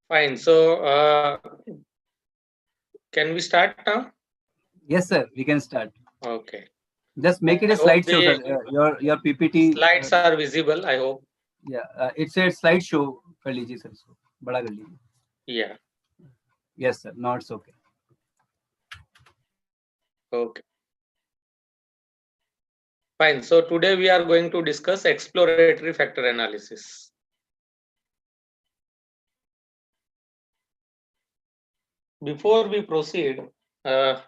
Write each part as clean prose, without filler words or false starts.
Fine. So, can we start now? Yes, sir. We can start. Okay. Just make it a I hope slideshow, sir. the Your PPT. slides are visible. I hope. Yeah, it's a slideshow. कर लीजिए sir इसको बड़ा कर लीजिए. Yeah. Yes, sir. No, it's okay. Okay. Fine. So today we are going to discuss exploratory factor analysis. Before we proceed, I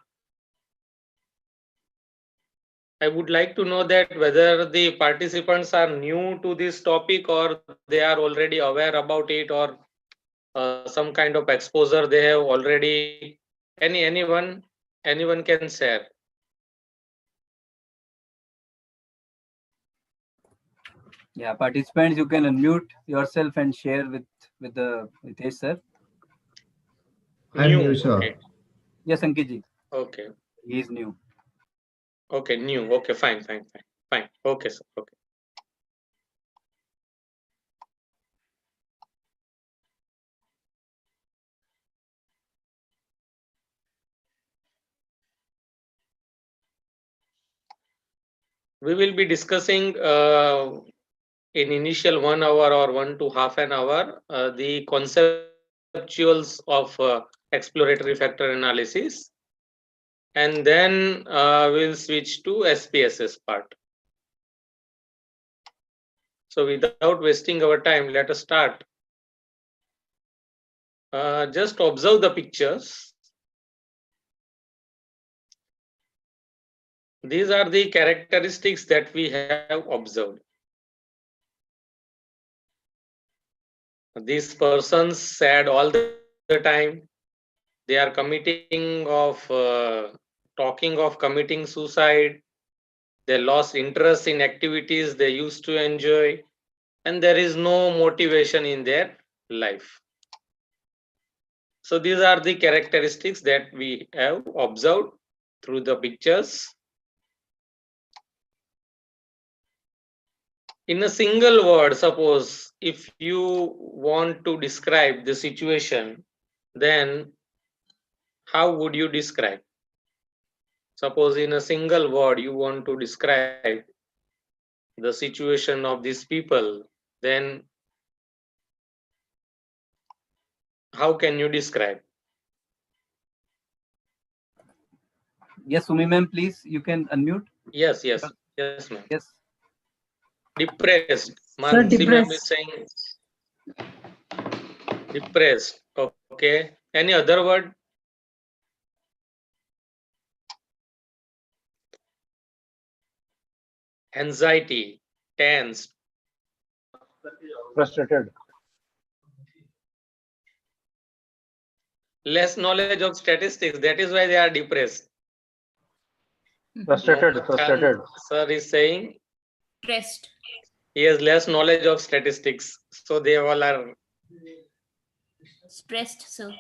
would like to know that whether the participants are new to this topic or they are already aware about it, or some kind of exposure they have already. Anyone can share. Yeah, participants, you can unmute yourself and share with Hitesh sir. I'm new, sir. Okay. Yes, Ankit ji. Okay. He is new. Okay, new. Okay, fine. Okay, sir. Okay. We will be discussing in initial 1 hour or 1 to half an hour the conceptuals of exploratory factor analysis, and then we'll switch to SPSS part. So without wasting our time, let us start. Just observe the pictures. These are the characteristics that we have observed. These persons sad all the time. They are talking of committing suicide. They lost interest in activities they used to enjoy, and there is no motivation in their life. So these are the characteristics that we have observed through the pictures. In a single word, suppose if you want to describe the situation, then how would you describe? Suppose in a single word you want to describe the situation of these people, then how can you describe? Yes, Sumi ma'am, please, you can unmute. Yes, ma'am. Yes. Depressed. Sir, Mansi ma'am is depressed. saying depressed. Okay. Any other word? Anxiety, tense. Frustrated. Less knowledge of statistics. That is why they are depressed. Frustrated. Mohammed Khan sir is saying Stressed. he has less knowledge of statistics. So they all are Stressed, sir.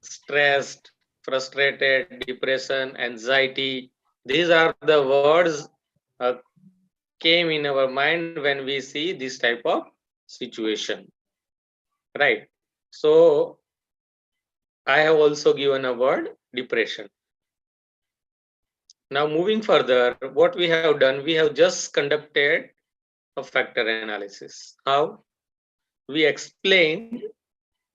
stressed, frustrated, depression, anxiety. These are the words came in our mind when we see this type of situation. Right. So I have also given a word, depression. Now moving further, what we have done, we have just conducted a factor analysis. How? We explained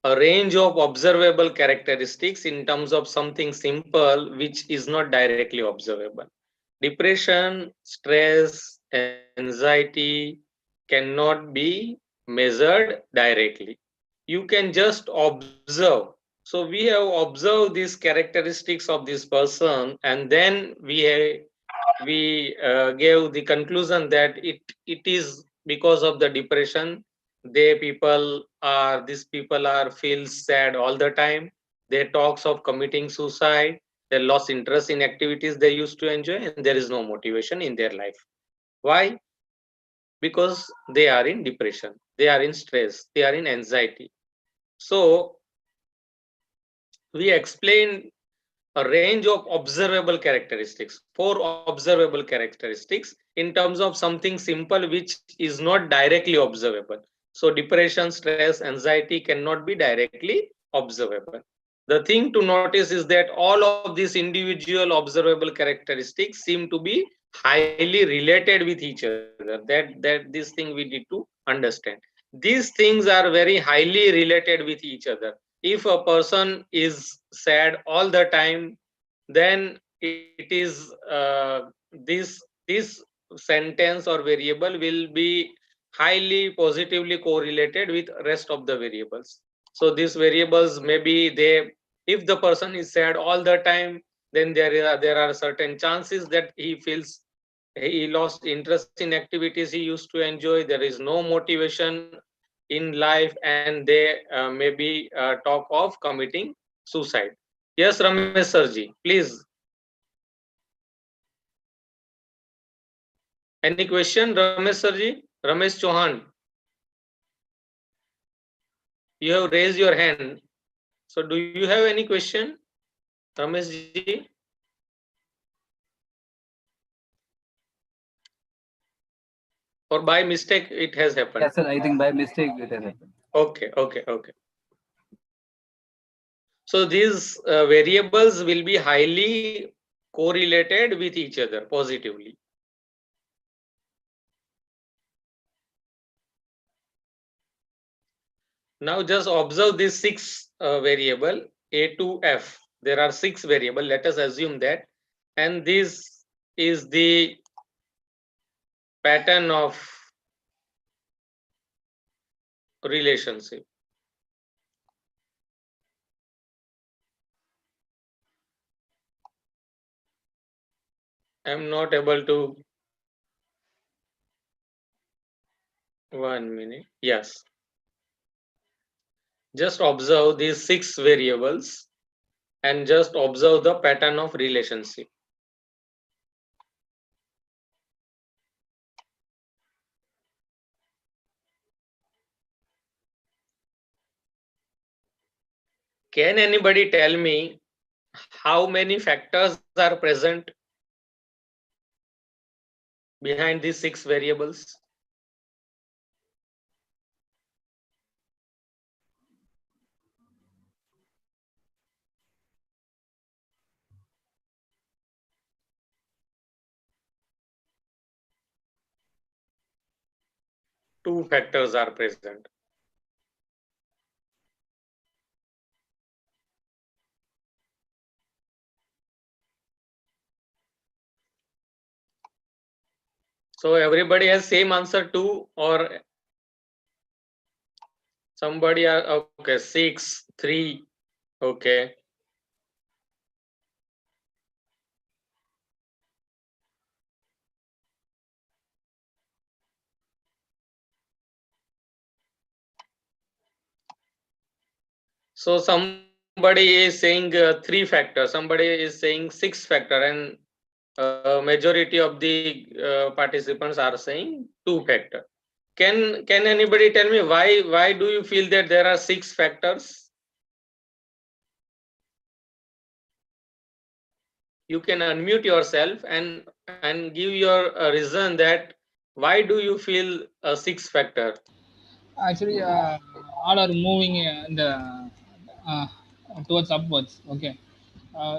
a range of observable characteristics in terms of something simple which is not directly observable. Depression, stress, anxiety cannot be measured directly. You can just observe. So we have observed these characteristics of this person, and then we gave the conclusion that it is because of the depression. These people are feel sad all the time. They talks of committing suicide. They lost interest in activities they used to enjoy, and there is no motivation in their life. Why? Because they are in depression, they are in stress, they are in anxiety. So we explained a range of observable characteristics, 4 observable characteristics in terms of something simple which is not directly observable. So depression, stress, anxiety cannot be directly observable. The thing to notice is that all of these individual observable characteristics seem to be highly related with each other. That this thing we need to understand. These things are very highly related with each other. If a person is sad all the time, then it is this sentence or variable will be highly positively correlated with rest of the variables. So these variables, maybe they, if the person is sad all the time, then there are certain chances that he lost interest in activities he used to enjoy. There is no motivation in life, and they maybe talk of committing suicide. Yes, Ramesh Sarji, please. Any question, Ramesh Sarji? Ramesh Chauhan, you have raised your hand. So do you have any question, Ramesh ji? Or by mistake it has happened? Yes, sir. I think by mistake it has happened. Okay. So these variables will be highly correlated with each other positively. Now just observe these six variable A to F. There are six variable. Let us assume that, and this is the pattern of relationship. I am not able to. 1 minute. Yes. Just observe these six variables and just observe the pattern of relationship. Can anybody tell me how many factors are present behind these six variables? Two factors are present. So everybody has same answer two, or somebody are okay, 6, 3, okay. So somebody is saying 3 factor, somebody is saying 6 factor, and majority of the participants are saying 2 factor. Can anybody tell me why do you feel that there are 6 factors? You can unmute yourself and give your reason that why do you feel a 6 factor? Actually, all are moving in the uh, towards upwards. Okay,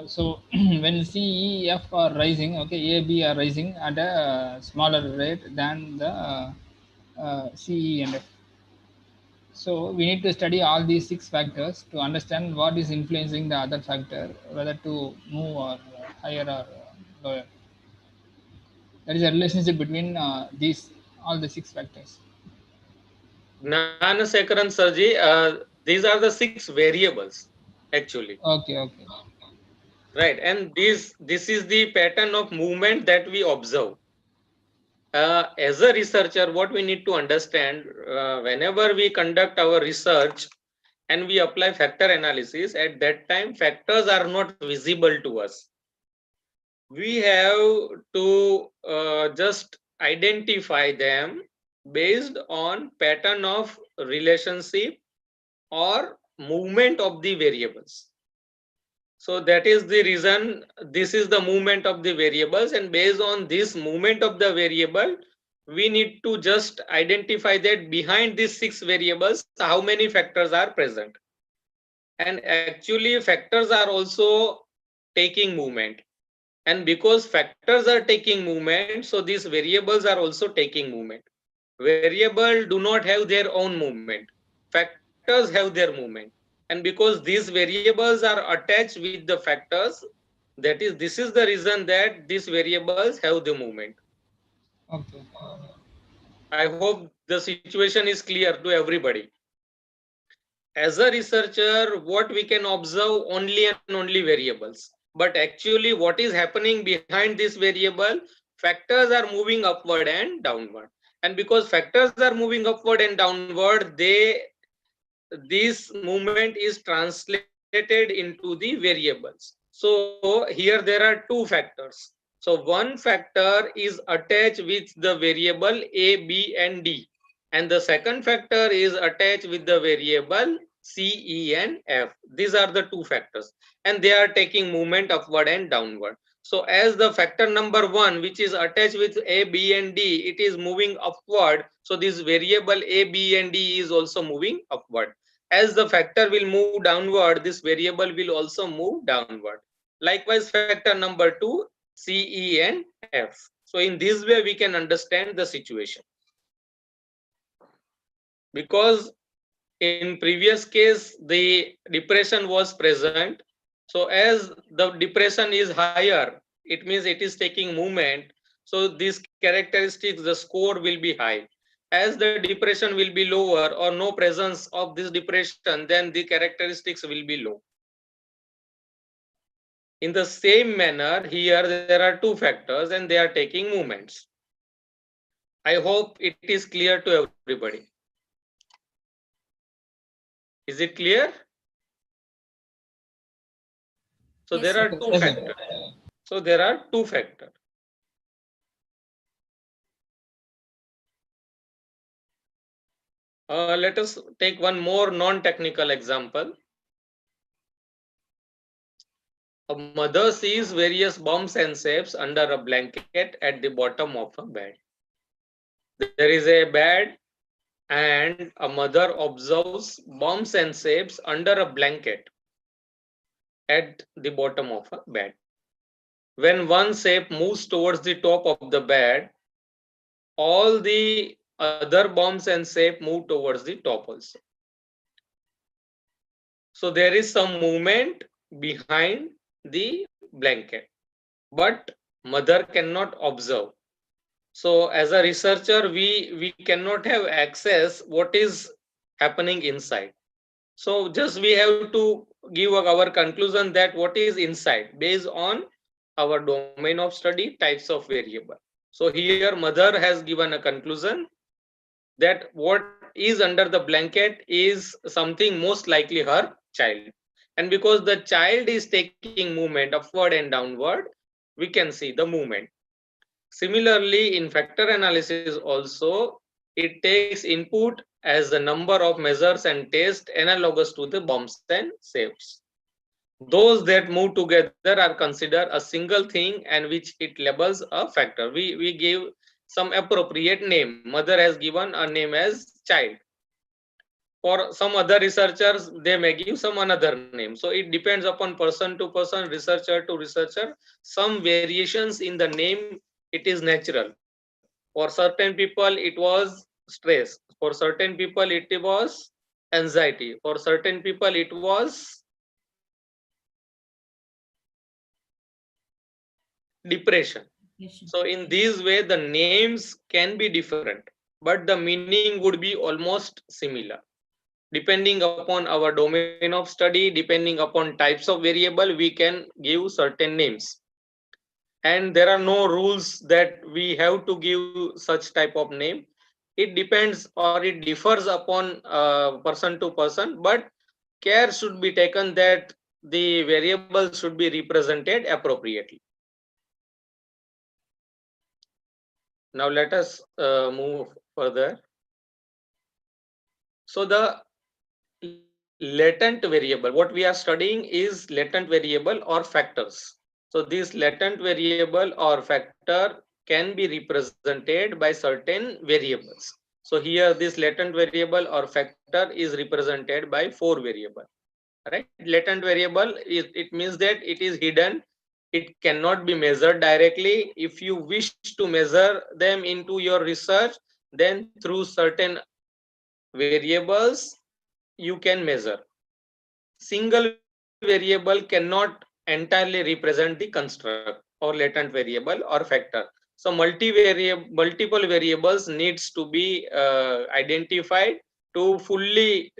so when C, E, F are rising, okay, A, B are rising at a smaller rate than the C, E, and F. So we need to study all these six factors to understand what is influencing the other factor, whether to move or higher or lower. There is a relationship between these all the six factors. Gnanasekaran Sarji, these are the 6 variables actually. Okay. Right, and this is the pattern of movement that we observe. As a researcher, what we need to understand, whenever we conduct our research and we apply factor analysis, at that time factors are not visible to us. We have to just identify them based on pattern of relationship or movement of the variables. So that is the reason this is the movement of the variables, and based on this movement of the variable, we need to just identify that behind these 6 variables, how many factors are present. And actually factors are also taking movement. And because factors are taking movement, so these variables are also taking movement. Variables do not have their own movement. Factors have their movement. And because these variables are attached with the factors, this is the reason that these variables have the movement. Okay. I hope the situation is clear to everybody. As a researcher, what we can observe only and only variables. But actually what is happening behind this variable, factors are moving upward and downward. And because factors are moving upward and downward, this movement is translated into the variables. So here there are two factors. So one factor is attached with the variable a, b, and d. And the second factor is attached with the variable c, e, and f. These are the two factors. And they are taking movement upward and downward. So as the factor number 1, which is attached with a, b, and d, it is moving upward. So this variable a, b, and d is also moving upward. As the factor will move downward, this variable will also move downward. Likewise, factor number 2, C, E, and F. So in this way, we can understand the situation. Because in previous case, the depression was present. So as the depression is higher, it means it is taking movement. So these characteristics, the score will be high. As the depression will be lower or no presence of this depression, then the characteristics will be low. In the same manner, here there are two factors and they are taking movements. I hope it is clear to everybody. Is it clear? So Yes, there sir. are two Yes, sir. factors. So there are two factors. Let us take one more non-technical example. A mother sees various bumps and shapes under a blanket at the bottom of a bed. There is a bed and a mother observes bumps and shapes under a blanket at the bottom of a bed. When one shape moves towards the top of the bed, all the other bumps and shape move towards the top also. So there is some movement behind the blanket, but mother cannot observe. So as a researcher, we cannot have access what is happening inside. So just we have to give our conclusion that what is inside based on our domain of study, types of variable. So here mother has given a conclusion that what is under the blanket is something most likely her child. And because the child is taking movement upward and downward, we can see the movement. Similarly, in factor analysis also, it takes input as the number of measures and tests analogous to the bumps and shapes. Those that move together are considered a single thing and which it labels a factor. We give some appropriate name. Mother has given a name as child. For some other researchers, they may give some another name. So it depends upon person to person, researcher to researcher. Some variations in the name, it is natural. For certain people, it was stress. For certain people, it was anxiety. For certain people, it was depression. So in this way, the names can be different, but the meaning would be almost similar. Depending upon our domain of study, depending upon types of variable, we can give certain names. And there are no rules that we have to give such type of name. It depends or it differs upon person to person, but care should be taken that the variables should be represented appropriately. Now let us move further. So the latent variable, what we are studying is latent variable or factors. So this latent variable or factor can be represented by certain variables. So here this latent variable or factor is represented by 4 variables. Right? Latent variable is, it means that it is hidden. It cannot be measured directly. If you wish to measure them into your research, then through certain variables you can measure. Single variable cannot entirely represent the construct or latent variable or factor. So multiple variables needs to be identified to fully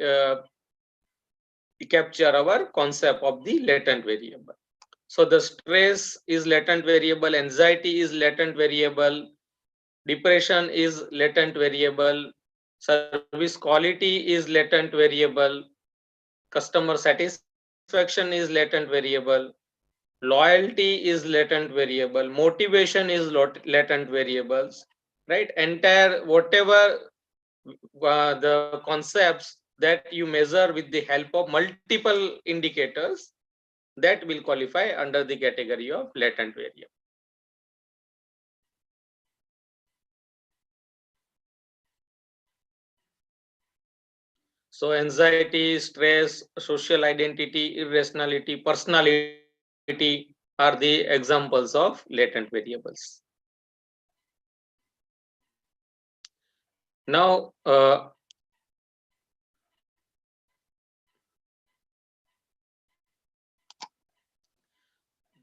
capture our concept of the latent variable. So the stress is latent variable, anxiety is latent variable, depression is latent variable, service quality is latent variable, customer satisfaction is latent variable, loyalty is latent variable, motivation is latent variables, right? Entire whatever the concepts that you measure with the help of multiple indicators, that will qualify under the category of latent variable. So anxiety, stress, social identity, irrationality, personality are the examples of latent variables. Now,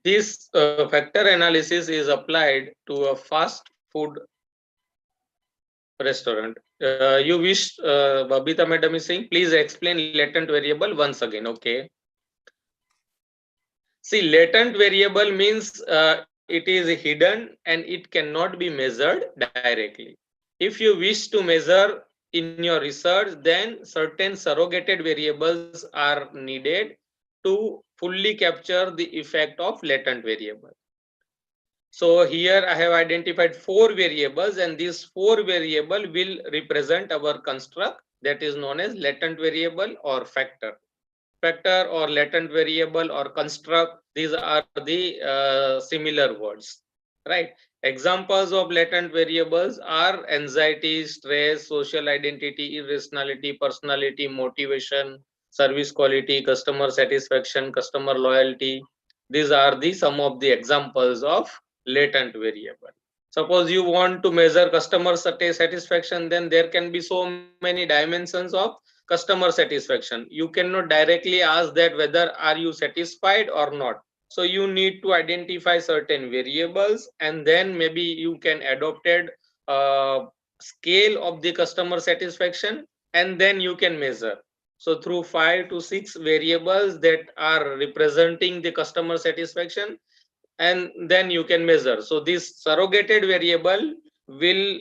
this factor analysis is applied to a fast food restaurant. You wish, Babita madam is saying, please explain latent variable once again. Okay. See, latent variable means it is hidden and it cannot be measured directly. If you wish to measure in your research, then certain surrogated variables are needed to fully capture the effect of latent variable. So here I have identified 4 variables, and these 4 variables will represent our construct that is known as latent variable or factor. Factor or latent variable or construct, these are the similar words, right? Examples of latent variables are anxiety, stress, social identity, irrationality, personality, motivation, service quality, customer satisfaction, customer loyalty. These are the some of the examples of latent variable. Suppose you want to measure customer satisfaction, then there can be so many dimensions of customer satisfaction. You cannot directly ask that whether are you satisfied or not. So you need to identify certain variables, and then maybe you can adopt a scale of the customer satisfaction, and then you can measure. So through 5 to 6 variables that are representing the customer satisfaction, and then you can measure. So this surrogated variable will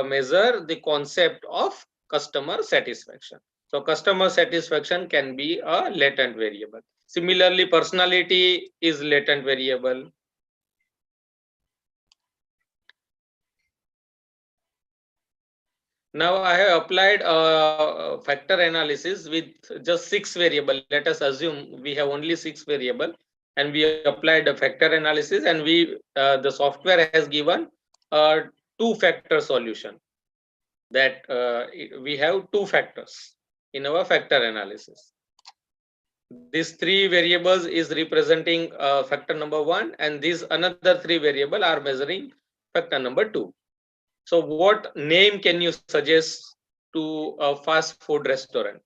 measure the concept of customer satisfaction. So customer satisfaction can be a latent variable. Similarly, personality is latent variable. Now I have applied a factor analysis with just 6 variable. Let us assume we have only 6 variable, and we applied a factor analysis, and we the software has given a 2 factor solution, that we have 2 factors in our factor analysis. These 3 variables is representing factor number 1, and these another 3 variable are measuring factor number 2. So what name can you suggest to a fast food restaurant?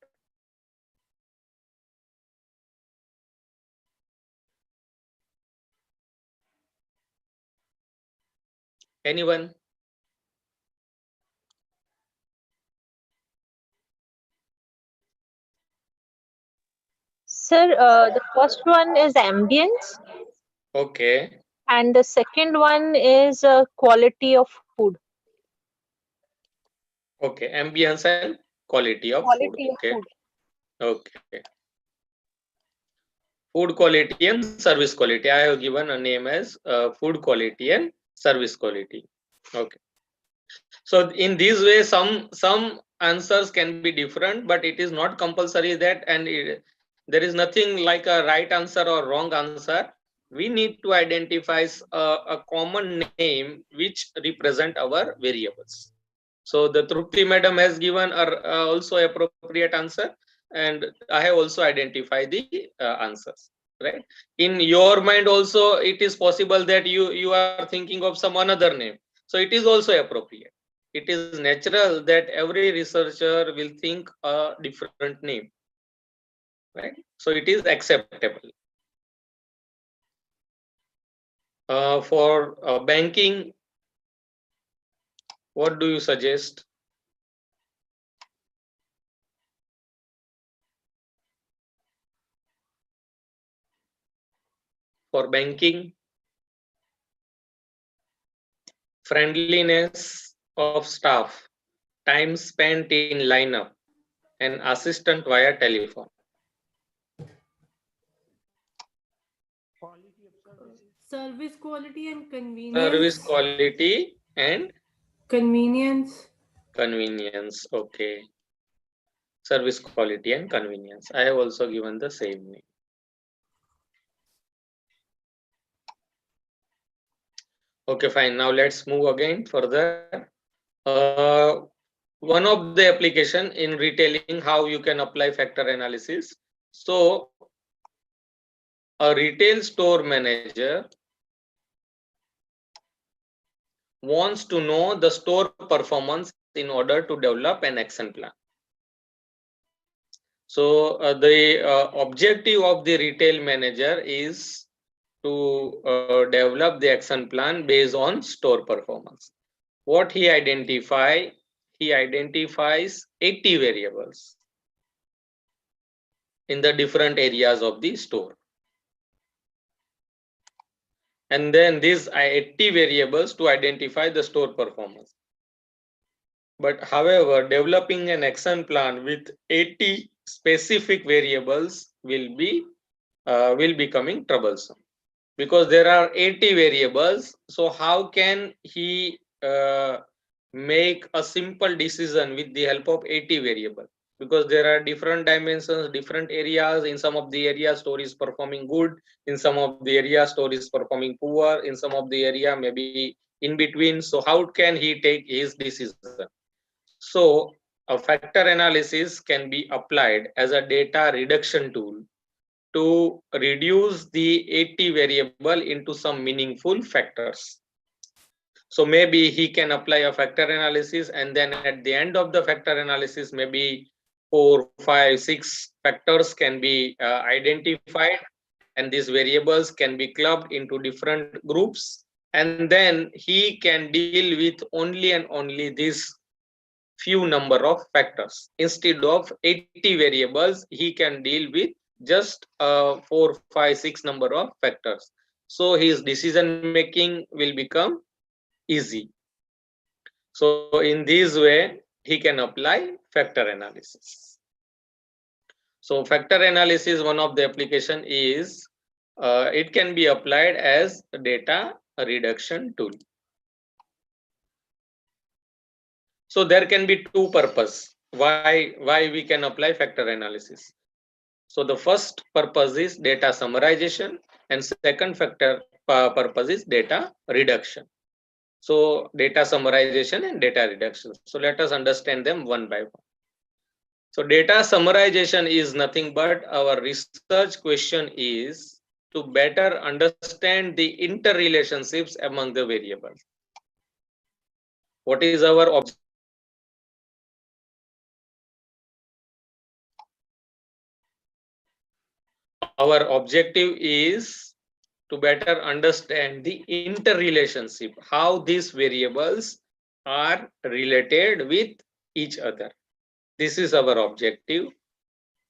Anyone? Sir, the first one is ambience, Okay. and the second one is quality of food. Okay. Ambience and quality of food. Quality of Okay. food. Okay. Food quality and service quality. I have given a name as food quality and service quality. Okay. So in this way, some answers can be different, but it is not compulsory that, and there is nothing like a right answer or wrong answer. we need to identify a common name which represent our variables. So the Trupti madam has given also appropriate answer, and I have also identified the answers, right? In your mind also, it is possible that you are thinking of some another name. So it is also appropriate. It is natural that every researcher will think a different name, right? So it is acceptable. For banking, what do you suggest? For banking, friendliness of staff, time spent in lineup, and assistant via telephone. Service quality and convenience. Service quality and Convenience. convenience. Okay. Service quality and convenience. I have also given the same name. Okay, fine. Now let's move again further. One of the application in retailing, how you can apply factor analysis. So a retail store manager wants to know the store performance in order to develop an action plan. So the objective of the retail manager is to develop the action plan based on store performance. What he identifies 80 variables in the different areas of the store. And then these 80 variables to identify the store performance. But however, developing an action plan with 80 specific variables will be becoming troublesome, because there are 80 variables. So how can he make a simple decision with the help of 80 variables? Because there are different dimensions, different areas. In some of the areas, store is performing good. In some of the areas, store is performing poor. In some of the area, maybe in between. So how can he take his decision? So a factor analysis can be applied as a data reduction tool to reduce the 80 variable into some meaningful factors. So maybe he can apply a factor analysis, and then at the end of the factor analysis, maybe 4, 5, 6 factors can be identified, and these variables can be clubbed into different groups, and then he can deal with only and only these few number of factors. Instead of 80 variables, he can deal with just 4, 5, 6 number of factors. So his decision making will become easy. So in this way, he can apply factor analysis. So factor analysis, one of the application is it can be applied as a data reduction tool. So there can be two purposes why we can apply factor analysis. So the first purpose is data summarization, and second factor purpose is data reduction. So data summarization and data reduction. So let us understand them one by one. So data summarization is nothing but our research question is to better understand the interrelationships among the variables. What is our objective? Our objective is to better understand the interrelationship, how these variables are related with each other. This is our objective.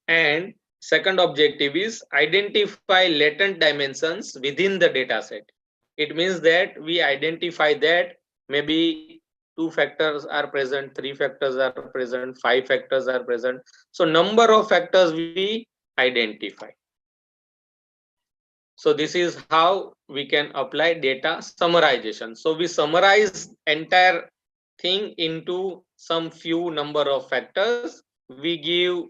And second objective is identify latent dimensions within the data set. It means that we identify that maybe 2 factors are present, 3 factors are present, 5 factors are present. So number of factors we identify. So this is how we can apply data summarization. So we summarize entire thing into some few number of factors. We give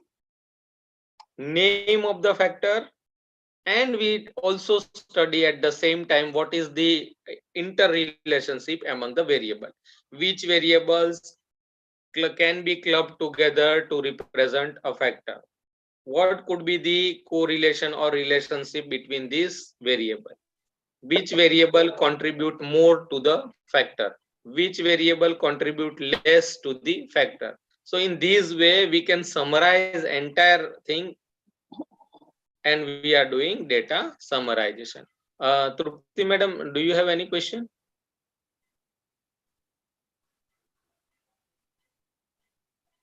name of the factor and we also study at the same time what is the interrelationship among the variable, which variables can be clubbed together to represent a factor, what could be the correlation or relationship between this variable, which variable contribute more to the factor, which variable contribute less to the factor. So in this way we can summarize entire thing, and we are doing data summarization. Trupti madam, do you have any question?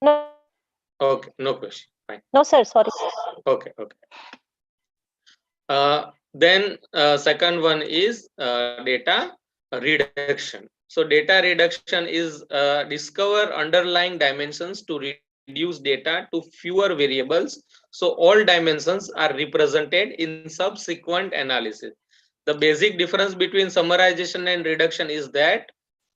No, Okay, no question. Fine. no, sir. Sorry. Okay. Then second one is data reduction. So data reduction is discover underlying dimensions to reduce data to fewer variables. So all dimensions are represented in subsequent analysis. The basic difference between summarization and reduction is that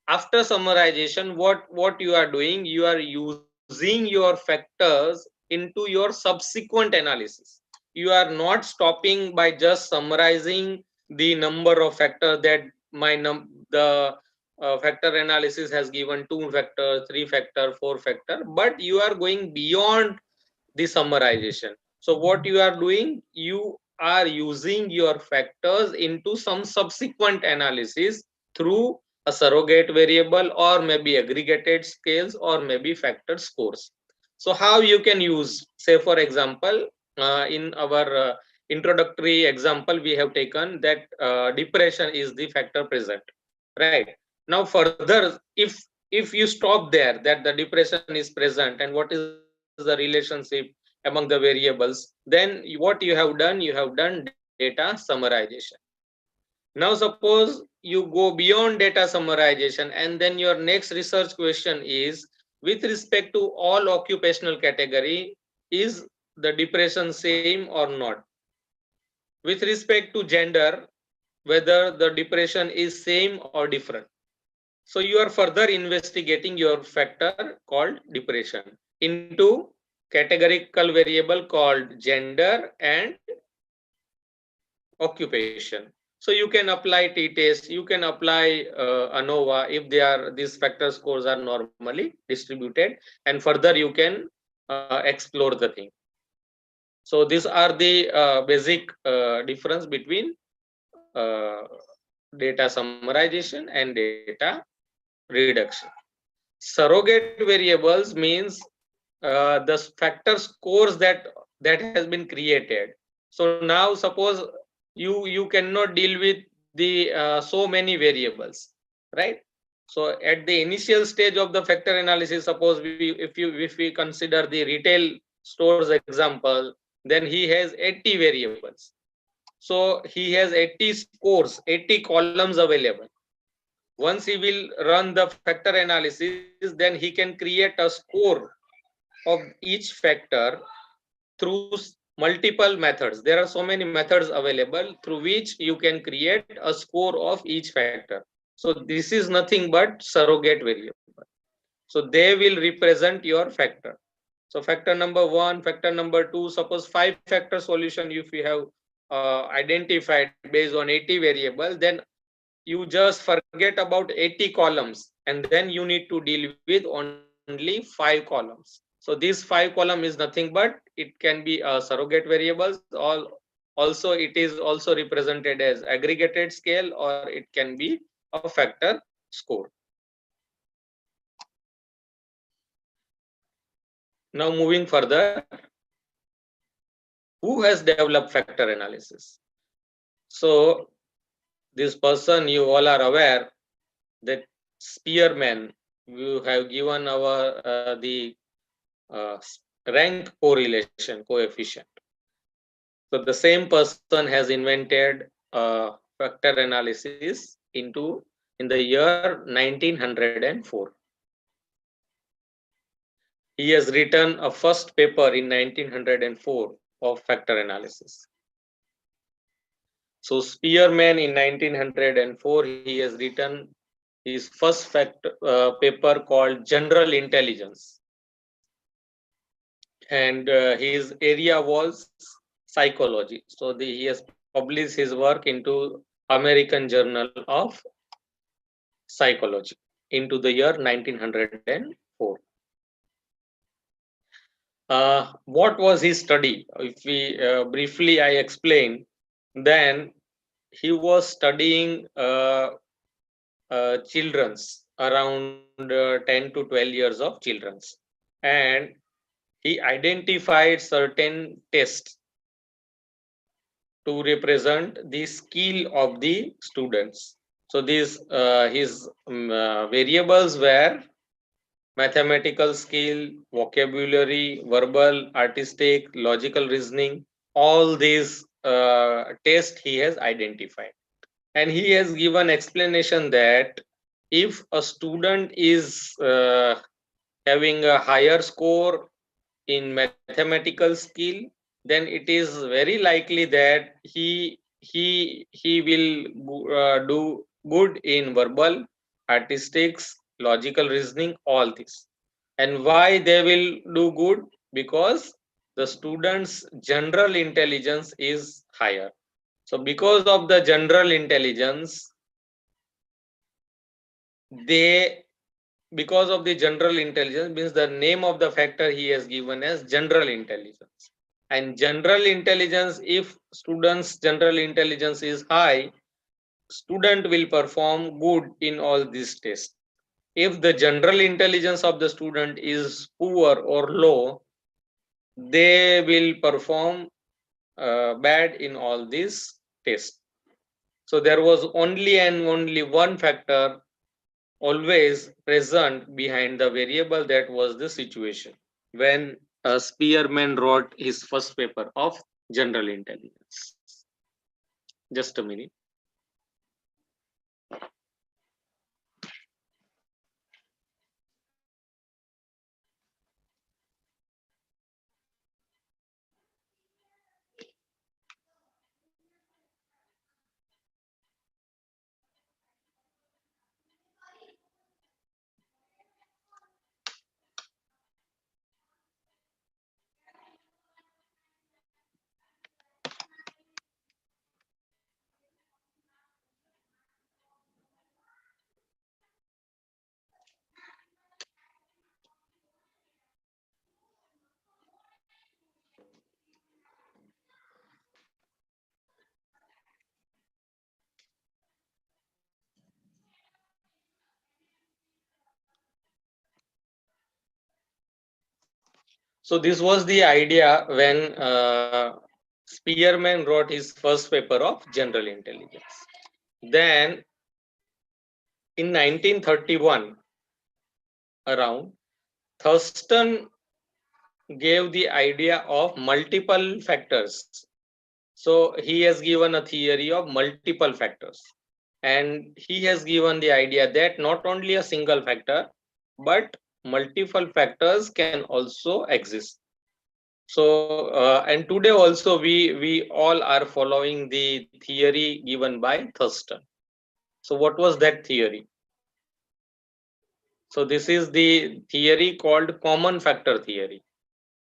after summarization, what you are doing, you are using your factors into your subsequent analysis. You are not stopping by just summarizing the number of factors that the factor analysis has given 2 factor, 3 factor, 4 factor, but you are going beyond the summarization. So what you are doing, you are using your factors into some subsequent analysis through a surrogate variable, or maybe aggregated scales, or maybe factor scores. So how you can use, say for example, in our introductory example, we have taken that depression is the factor present, right? Now further, if you stop there, that the depression is present and what is the relationship among the variables, then what you have done, data summarization. Now suppose you go beyond data summarization, and then your next research question is, with respect to all occupational category, is the depression same or not? With respect to gender, whether the depression is same or different. So you are further investigating your factor called depression into categorical variable called gender and occupation. So you can apply t-test, you can apply ANOVA if these factor scores are normally distributed, and further you can explore the thing. So these are the basic difference between data summarization and data reduction. Surrogate variables means the factor scores that has been created. So now suppose you cannot deal with the so many variables, right? So at the initial stage of the factor analysis, suppose if we consider the retail stores example, then he has 80 variables. So he has 80 scores, 80 columns available. Once he will run the factor analysis, then he can create a score of each factor through multiple methods. There are so many methods available through which you can create a score of each factor. So this is nothing but surrogate variable. So they will represent your factor. So factor number 1, factor number 2, suppose 5 factor solution if you have identified based on 80 variables, then you just forget about 80 columns, and then you need to deal with only 5 columns. So this 5 column is nothing but it can be surrogate variables, also it is also represented as aggregated scale, or it can be a factor score. Now moving further, who has developed factor analysis? So this person, you all are aware that Spearman, you have given our the rank correlation coefficient. So the same person has invented factor analysis in the year 1904. He has written a first paper in 1904 of factor analysis. So Spearman in 1904, he has written his first paper called General Intelligence, and his area was psychology. So he has published his work into American Journal of Psychology into the year 1904. What was his study? If we briefly I explain, then he was studying children's around 10 to 12 years of children's, and he identified certain tests to represent the skill of the students. So these his variables were mathematical skill, vocabulary, verbal, artistic, logical reasoning. All these tests he has identified, and he has given explanation that if a student is having a higher score in mathematical skill, then it is very likely that he will do good in verbal, artistics, logical reasoning, all this. And why they will do good? Because the students' general intelligence is higher. So because of the general intelligence, because of the general intelligence means the name of the factor he has given as general intelligence. And general intelligence, if students' general intelligence is high, student will perform good in all these tests. If the general intelligence of the student is poor or low, they will perform bad in all these tests. So there was only and only one factor always present behind the variable, that was the situation. When Spearman wrote his first paper of general intelligence. Just a minute. So this was the idea when Spearman wrote his first paper of general intelligence. Then in 1931 around, Thurston gave the idea of multiple factors. So he has given a theory of multiple factors, and he has given the idea that not only a single factor but multiple factors can also exist. So and today also we all are following the theory given by Thurston. So what was that theory? So this is the theory called common factor theory.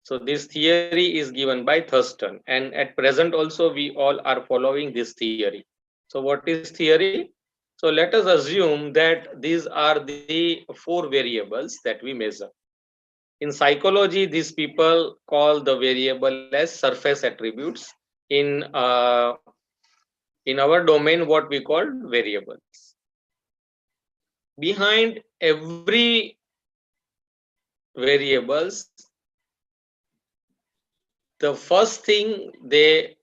So this theory is given by Thurston, and at present also we all are following this theory. So what is theory? So let us assume that these are the four variables that we measure. In psychology, these people call the variable as surface attributes. In our domain, what we call variables. Behind every variables, the first thing they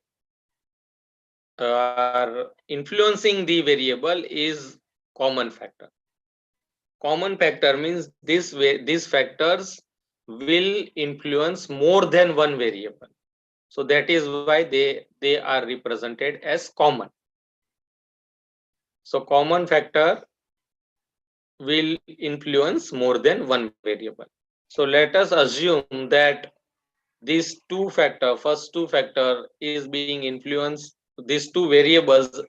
are influencing the variable is common factor. Common factor means these factors will influence more than one variable. So that is why they are represented as common. So common factor will influence more than one variable. So let us assume that these first two factor is being influenced, these two variables,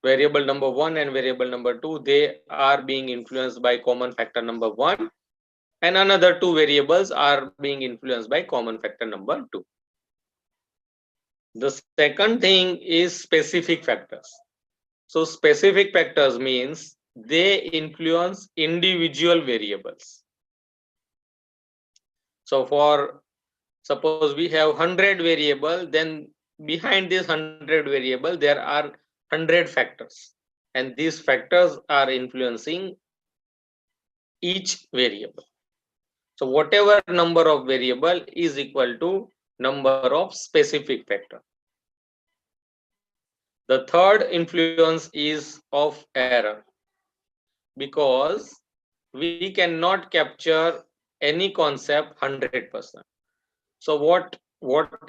variable number 1 and variable number 2, they are being influenced by common factor number 1, and another two variables are being influenced by common factor number 2. The second thing is specific factors. So specific factors means they influence individual variables. So for suppose we have 100 variable, then behind this 100 variable there are 100 factors, and these factors are influencing each variable. So whatever number of variable is equal to number of specific factor. The third influence is of error, because we cannot capture any concept 100%. So what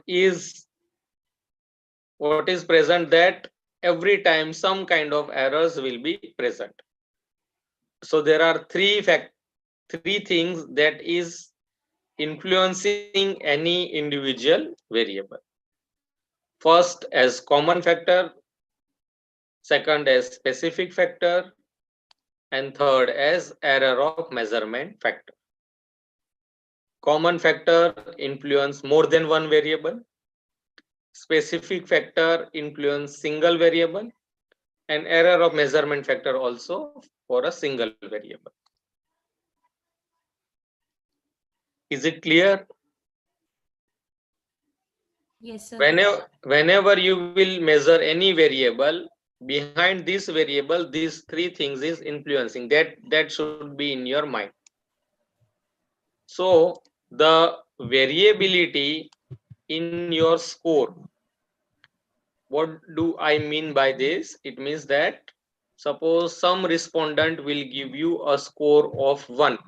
is present, that every time some kind of errors will be present. So there are three things that is influencing any individual variable. First as common factor, second as specific factor, and third as error of measurement factor. Common factor influence more than one variable, specific factor influence single variable, and error of measurement factor also for a single variable. Is it clear? Yes, sir. Whenever you will measure any variable, behind this variable, these three things is influencing. That should be in your mind. So the variability in your score, what do I mean by this? It means that suppose some respondent will give you a score of 1.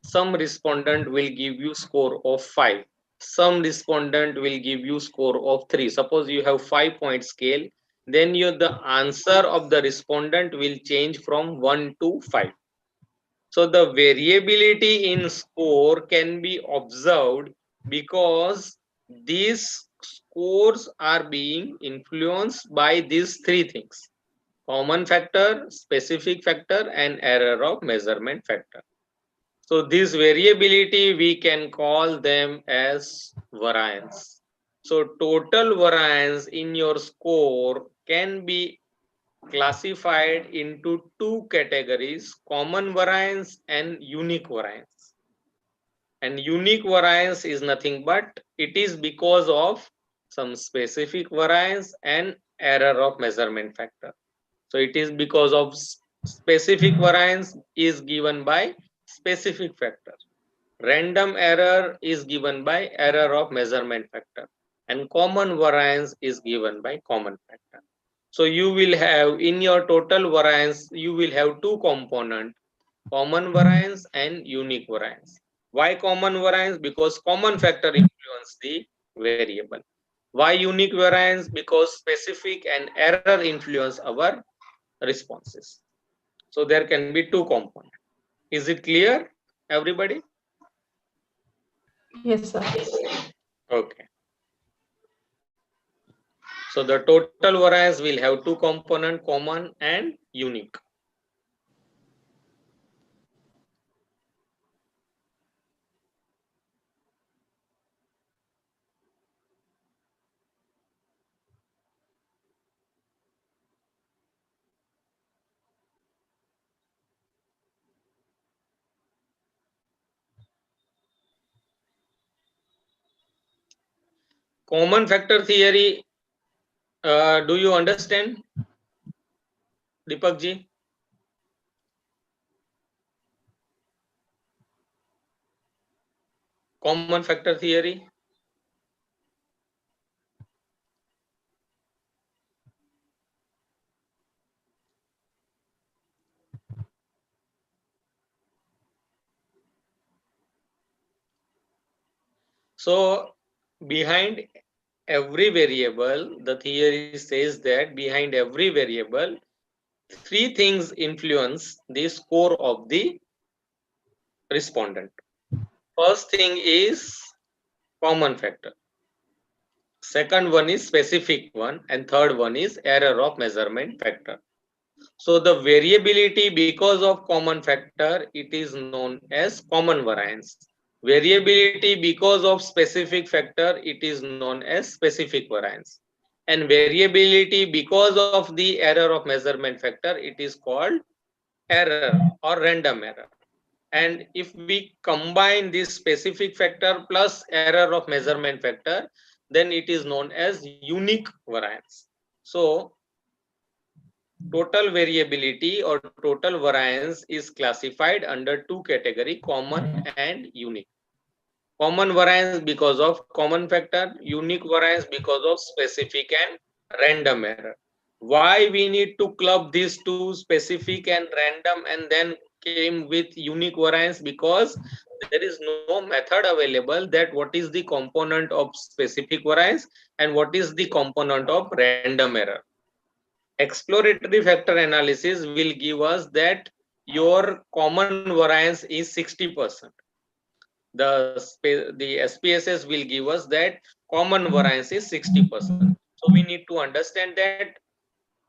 Some respondent will give you score of 5. Some respondent will give you score of 3. Suppose you have 5-point scale, then the answer of the respondent will change from 1 to 5. So the variability in score can be observed because these scores are being influenced by these three things: common factor, specific factor, and error of measurement factor. So this variability we can call them as variance. So total variance in your score can be classified into two categories: common variance and unique variance. And unique variance is nothing but it is because of some specific variance and error of measurement factor. So it is because of specific variance is given by specific factor. Random error is given by error of measurement factor, and common variance is given by common factor. So you will have in your total variance, you will have two components: common variance and unique variance. Why common variance? Because common factor influence the variable. Why unique variance? Because specific and error influence our responses. So there can be two components. Is it clear, everybody? Yes, sir. Okay. So the total variance will have two components, common and unique. Common factor theory, do you understand, Deepak ji? Common factor theory. So behind every variable, the theory says that behind every variable, three things influence the score of the respondent. First thing is common factor. Second one is specific one, and third one is error of measurement factor. So the variability because of common factor, it is known as common variance. Variability because of specific factor, it is known as specific variance. and variability because of the error of measurement factor, it is called error or random error. And if we combine this specific factor plus error of measurement factor, then it is known as unique variance. So total variability or total variance is classified under two categories, common and unique. Common variance because of common factor, unique variance because of specific and random error. Why we need to club these two, specific and random, and then came with unique variance? Because there is no method available that what is the component of specific variance and what is the component of random error. Exploratory factor analysis will give us that your common variance is 60%. The SPSS will give us that common variance is 60%. So we need to understand that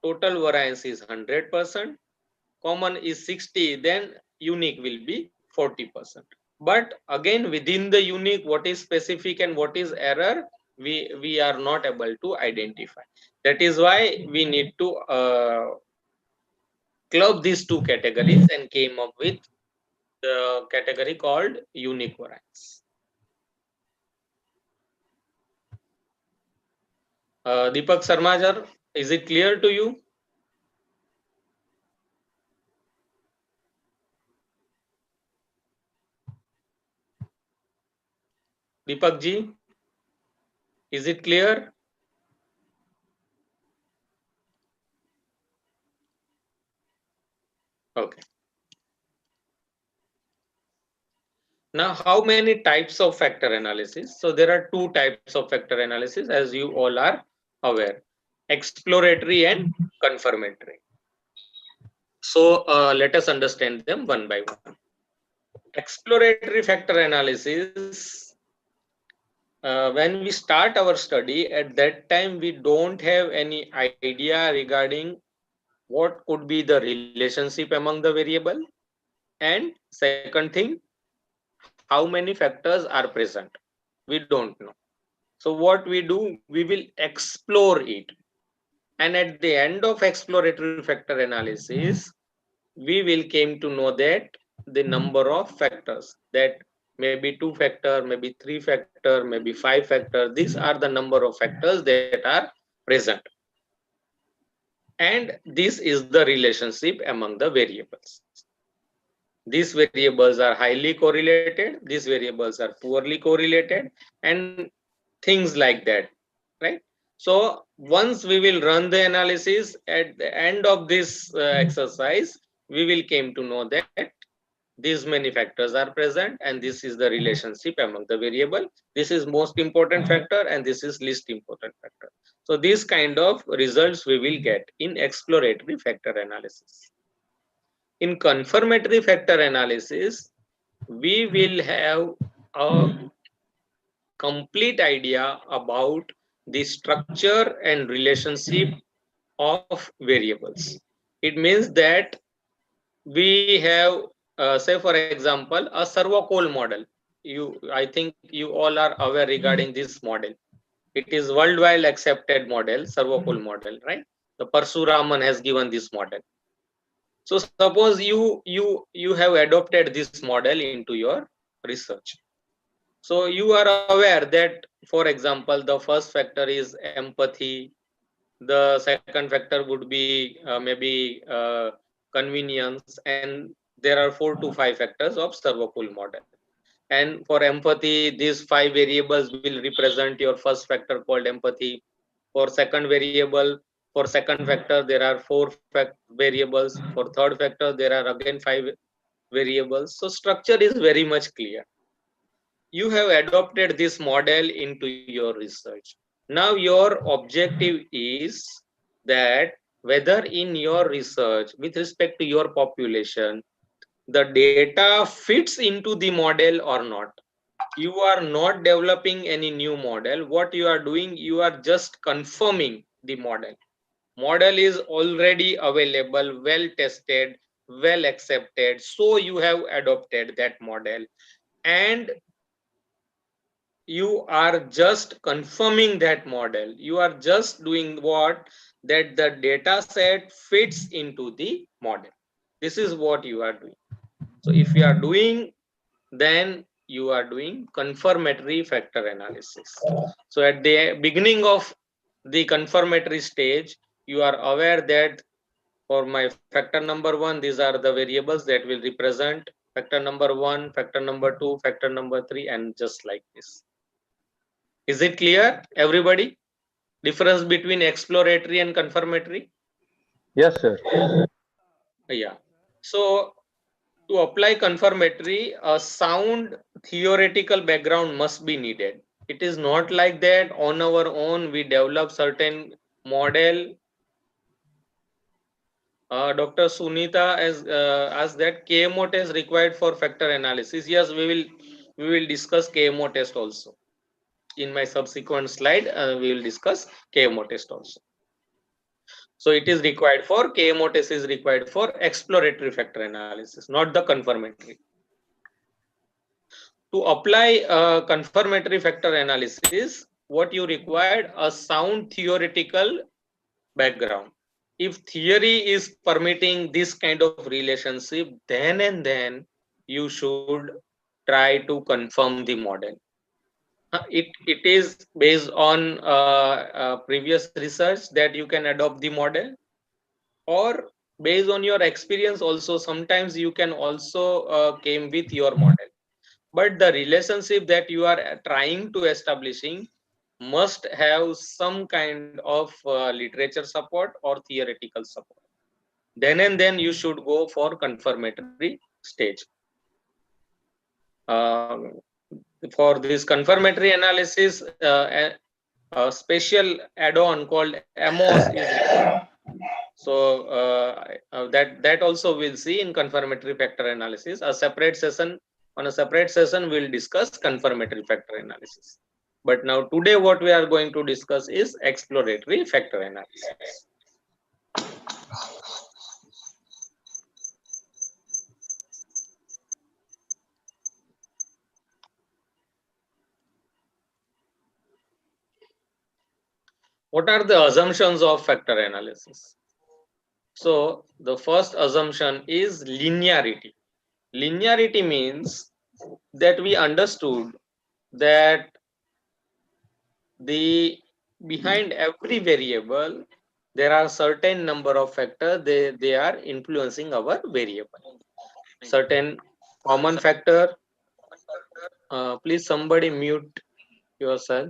total variance is 100%, common is 60, then unique will be 40%. But again, within the unique, what is specific and what is error, we are not able to identify. That is why we need to club these two categories and came up with the category called unique variance. Deepak Sarmajar, is it clear to you? Deepak ji, is it clear? Okay. Now, how many types of factor analysis? So there are two types of factor analysis, as you all are aware: exploratory and confirmatory. So let us understand them one by one. Exploratory factor analysis, when we start our study, at that time we don't have any idea regarding what could be the relationship among the variable, and second thing, how many factors are present. We don't know. So what we do, we will explore it. And at the end of exploratory factor analysis, we will came to know that the number of factors, that maybe 2 factor, maybe 3 factor, maybe 5 factor. These are the number of factors that are present. And this is the relationship among the variables. These variables are highly correlated, these variables are poorly correlated, and things like that, right? So once we will run the analysis, at the end of this exercise, we will came to know that these many factors are present and this is the relationship among the variable. This is most important factor and this is least important factor. So these kind of results we will get in exploratory factor analysis. In confirmatory factor analysis, we will have a complete idea about the structure and relationship of variables. It means that we have, say for example, a servo-call model. I think you all are aware regarding this model. It is worldwide accepted model, servo-call model, right? The Parshuraman has given this model. So suppose you have adopted this model into your research. So you are aware that, for example, the first factor is empathy. The second factor would be maybe convenience, and there are 4 to 5 factors of servo-call model. And for empathy, these 5 variables will represent your first factor called empathy. For second variable, for second factor, there are 4 variables. For third factor, there are again 5 variables. So structure is very much clear. You have adopted this model into your research. Now your objective is that whether in your research with respect to your population, the data fits into the model or not. You are not developing any new model. What you are doing, you are just confirming the model. Model is already available, well tested, well accepted. So you have adopted that model. And you are just confirming that model. You are just doing what? That the data set fits into the model. This is what you are doing. So if you are doing, then you are doing confirmatory factor analysis. So at the beginning of the confirmatory stage, you are aware that for my factor number 1, these are the variables that will represent factor number 1, factor number 2, factor number 3, and just like this. Is it clear, everybody? Difference between exploratory and confirmatory? Yes, sir. Yeah. So to apply confirmatory, a sound theoretical background must be needed. It is not like that on our own we develop certain model. Dr. Sunita has asked that KMO test required for factor analysis. Yes, we will discuss KMO test also. In my subsequent slide, we will discuss KMO test also. So it is required for KMO test is required for exploratory factor analysis, not the confirmatory. To apply confirmatory factor analysis, what you required a sound theoretical background. If theory is permitting this kind of relationship, then and then you should try to confirm the model. It is based on previous research that you can adopt the model, or based on your experience also. Sometimes you can also came with your model, but the relationship that you are trying to establishing must have some kind of literature support or theoretical support. Then and then you should go for confirmatory stage. For this confirmatory analysis, a special add-on called AMOS is required. So that also we'll see in confirmatory factor analysis. On a separate session we'll discuss confirmatory factor analysis. But now today what we are going to discuss is exploratory factor analysis. What are the assumptions of factor analysis? So the first assumption is linearity. Linearity means that we understood that behind every variable there are certain number of factors they are influencing our variable. Certain common factor. Please somebody mute yourself.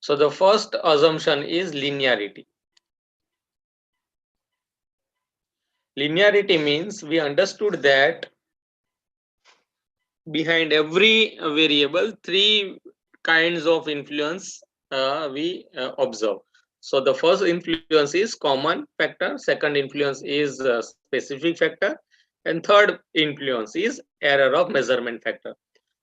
So the first assumption is linearity. Linearity means we understood that behind every variable, 3 kinds of influence we observe. So the first influence is common factor, second influence is specific factor, and third influence is error of measurement factor.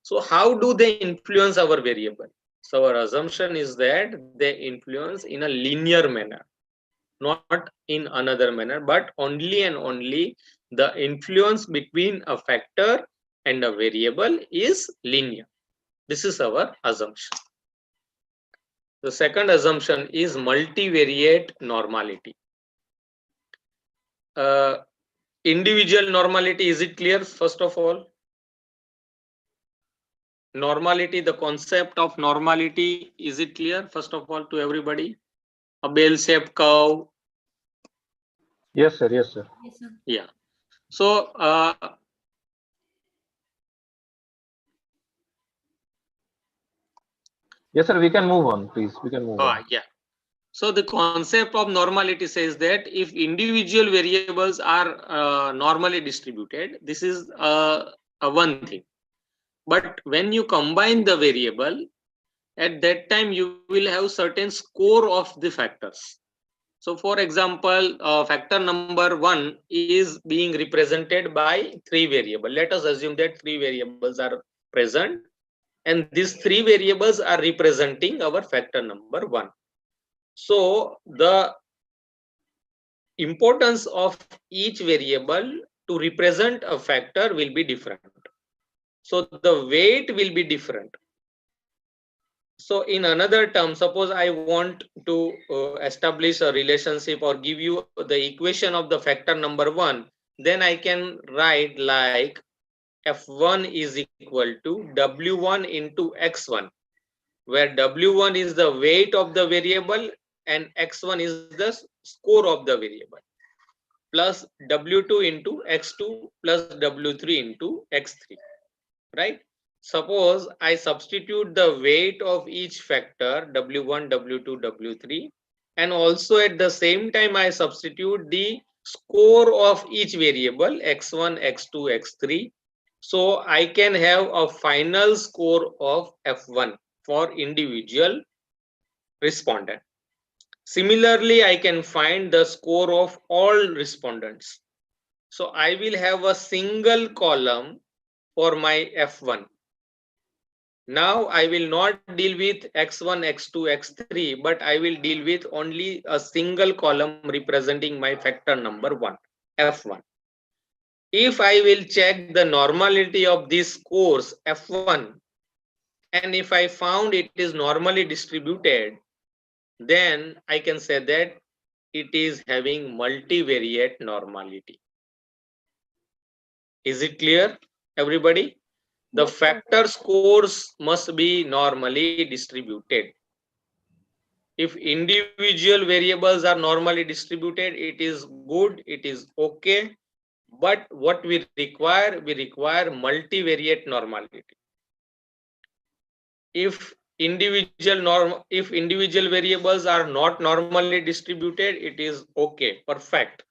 So how do they influence our variable? So our assumption is that they influence in a linear manner, not in another manner, but only and only the influence between a factor and a variable is linear. This is our assumption. The second assumption is multivariate normality. Individual normality, is it clear? First of all, normality, the concept of normality, is it clear? First of all, to everybody, a bell-shaped curve. Yes, sir. Yes, sir. Yes, sir. Yeah. So Yes, sir. We can move on, please. We can move on. yeah. So the concept of normality says that if individual variables are normally distributed, this is a one thing. But when you combine the variable, at that time you will have certain score of the factors. So for example, factor number 1 is being represented by 3 variables. Let us assume that 3 variables are present, and these 3 variables are representing our factor number 1. So the importance of each variable to represent a factor will be different. So the weight will be different. So in another term, suppose I want to establish a relationship or give you the equation of the factor number 1, then I can write like F1 is equal to W1 into X1, where W1 is the weight of the variable and X1 is the score of the variable, plus W2 into X2 plus W3 into X3, right? Suppose I substitute the weight of each factor W1, W2, W3, and also at the same time I substitute the score of each variable X1, X2, X3. So I can have a final score of F1 for individual respondent. Similarly, I can find the score of all respondents. So I will have a single column for my F1. Now I will not deal with X1, X2, X3, but I will deal with only a single column representing my factor number 1, F1. If I will check the normality of these scores F1, and if I found it is normally distributed, then I can say that it is having multivariate normality. Is it clear, everybody? The Yes, sir. factor scores must be normally distributed. If individual variables are normally distributed, it is good, it is okay. But what we require multivariate normality. If individual variables are not normally distributed, it is okay, perfect.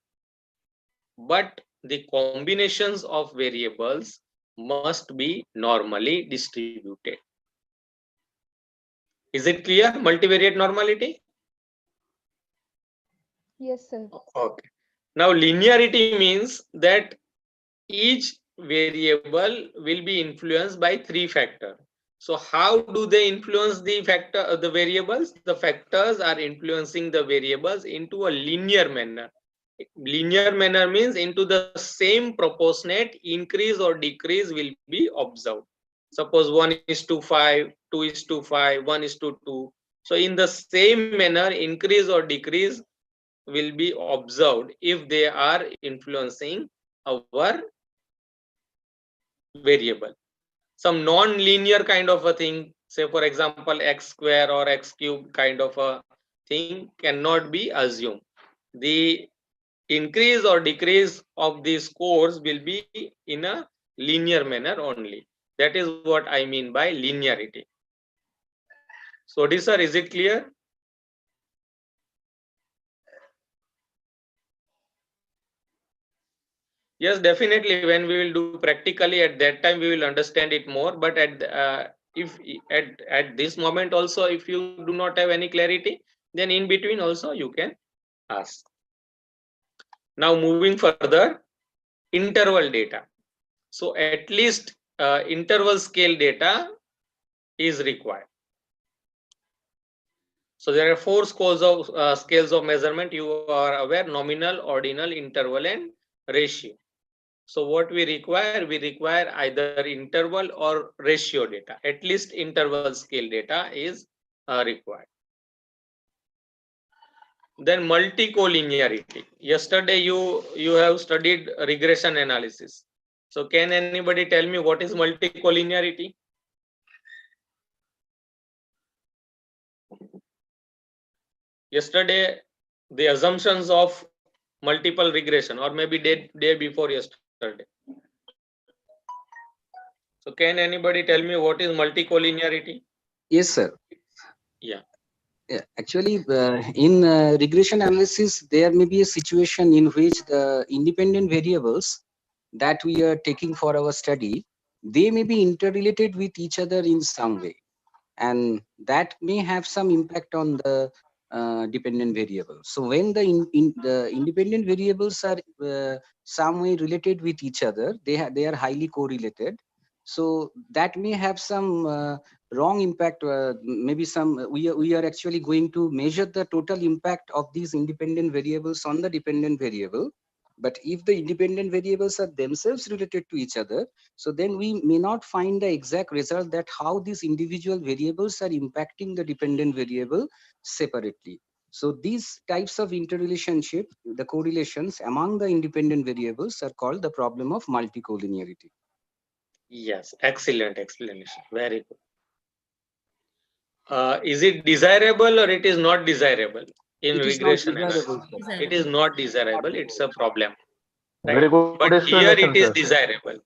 But the combinations of variables must be normally distributed. Is it clear, multivariate normality? Yes, sir. Okay. Now linearity means that each variable will be influenced by 3 factors. So how do they influence the variables? The factors are influencing the variables into a linear manner. Linear manner means into the same proportionate increase or decrease will be observed. Suppose 1:5, 2:5, 1:2. So in the same manner, increase or decrease will be observed if they are influencing our variable. Some non-linear kind of a thing, say for example x square or x cube kind of a thing cannot be assumed. The increase or decrease of the scores will be in a linear manner only. That is what I mean by linearity. So this, sir, is it clear? Yes, definitely. When we will do practically, at that time we will understand it more. But at this moment also, if you do not have any clarity, then in between also you can ask. Now moving further, interval data. So at least interval scale data is required. So there are 4 scales of measurement. You are aware: nominal, ordinal, interval, and ratio. So what we require either interval or ratio data. At least interval scale data is required. Then multicollinearity. Yesterday you have studied regression analysis. So can anybody tell me what is multicollinearity? Yesterday, the assumptions of multiple regression, or maybe day before yesterday. So can anybody tell me what is multicollinearity? Yes, sir. Yeah. Actually, in regression analysis, there may be a situation in which the independent variables that we are taking for our study, they may be interrelated with each other in some way. And that may have some impact on the dependent variable. So when the the independent variables are some way related with each other, they are highly correlated. So that may have some wrong impact. Maybe some we are actually going to measure the total impact of these independent variables on the dependent variable. But if the independent variables are themselves related to each other, so then we may not find the exact result that how these individual variables are impacting the dependent variable separately. So these types of interrelationship, the correlations among the independent variables are called the problem of multicollinearity. Yes, excellent explanation. Very good. Is it desirable or it is not desirable in It is not regression desirable, analysis? sir. It is not desirable. It's a problem. Very Right? good But here explanation, it is sir. desirable.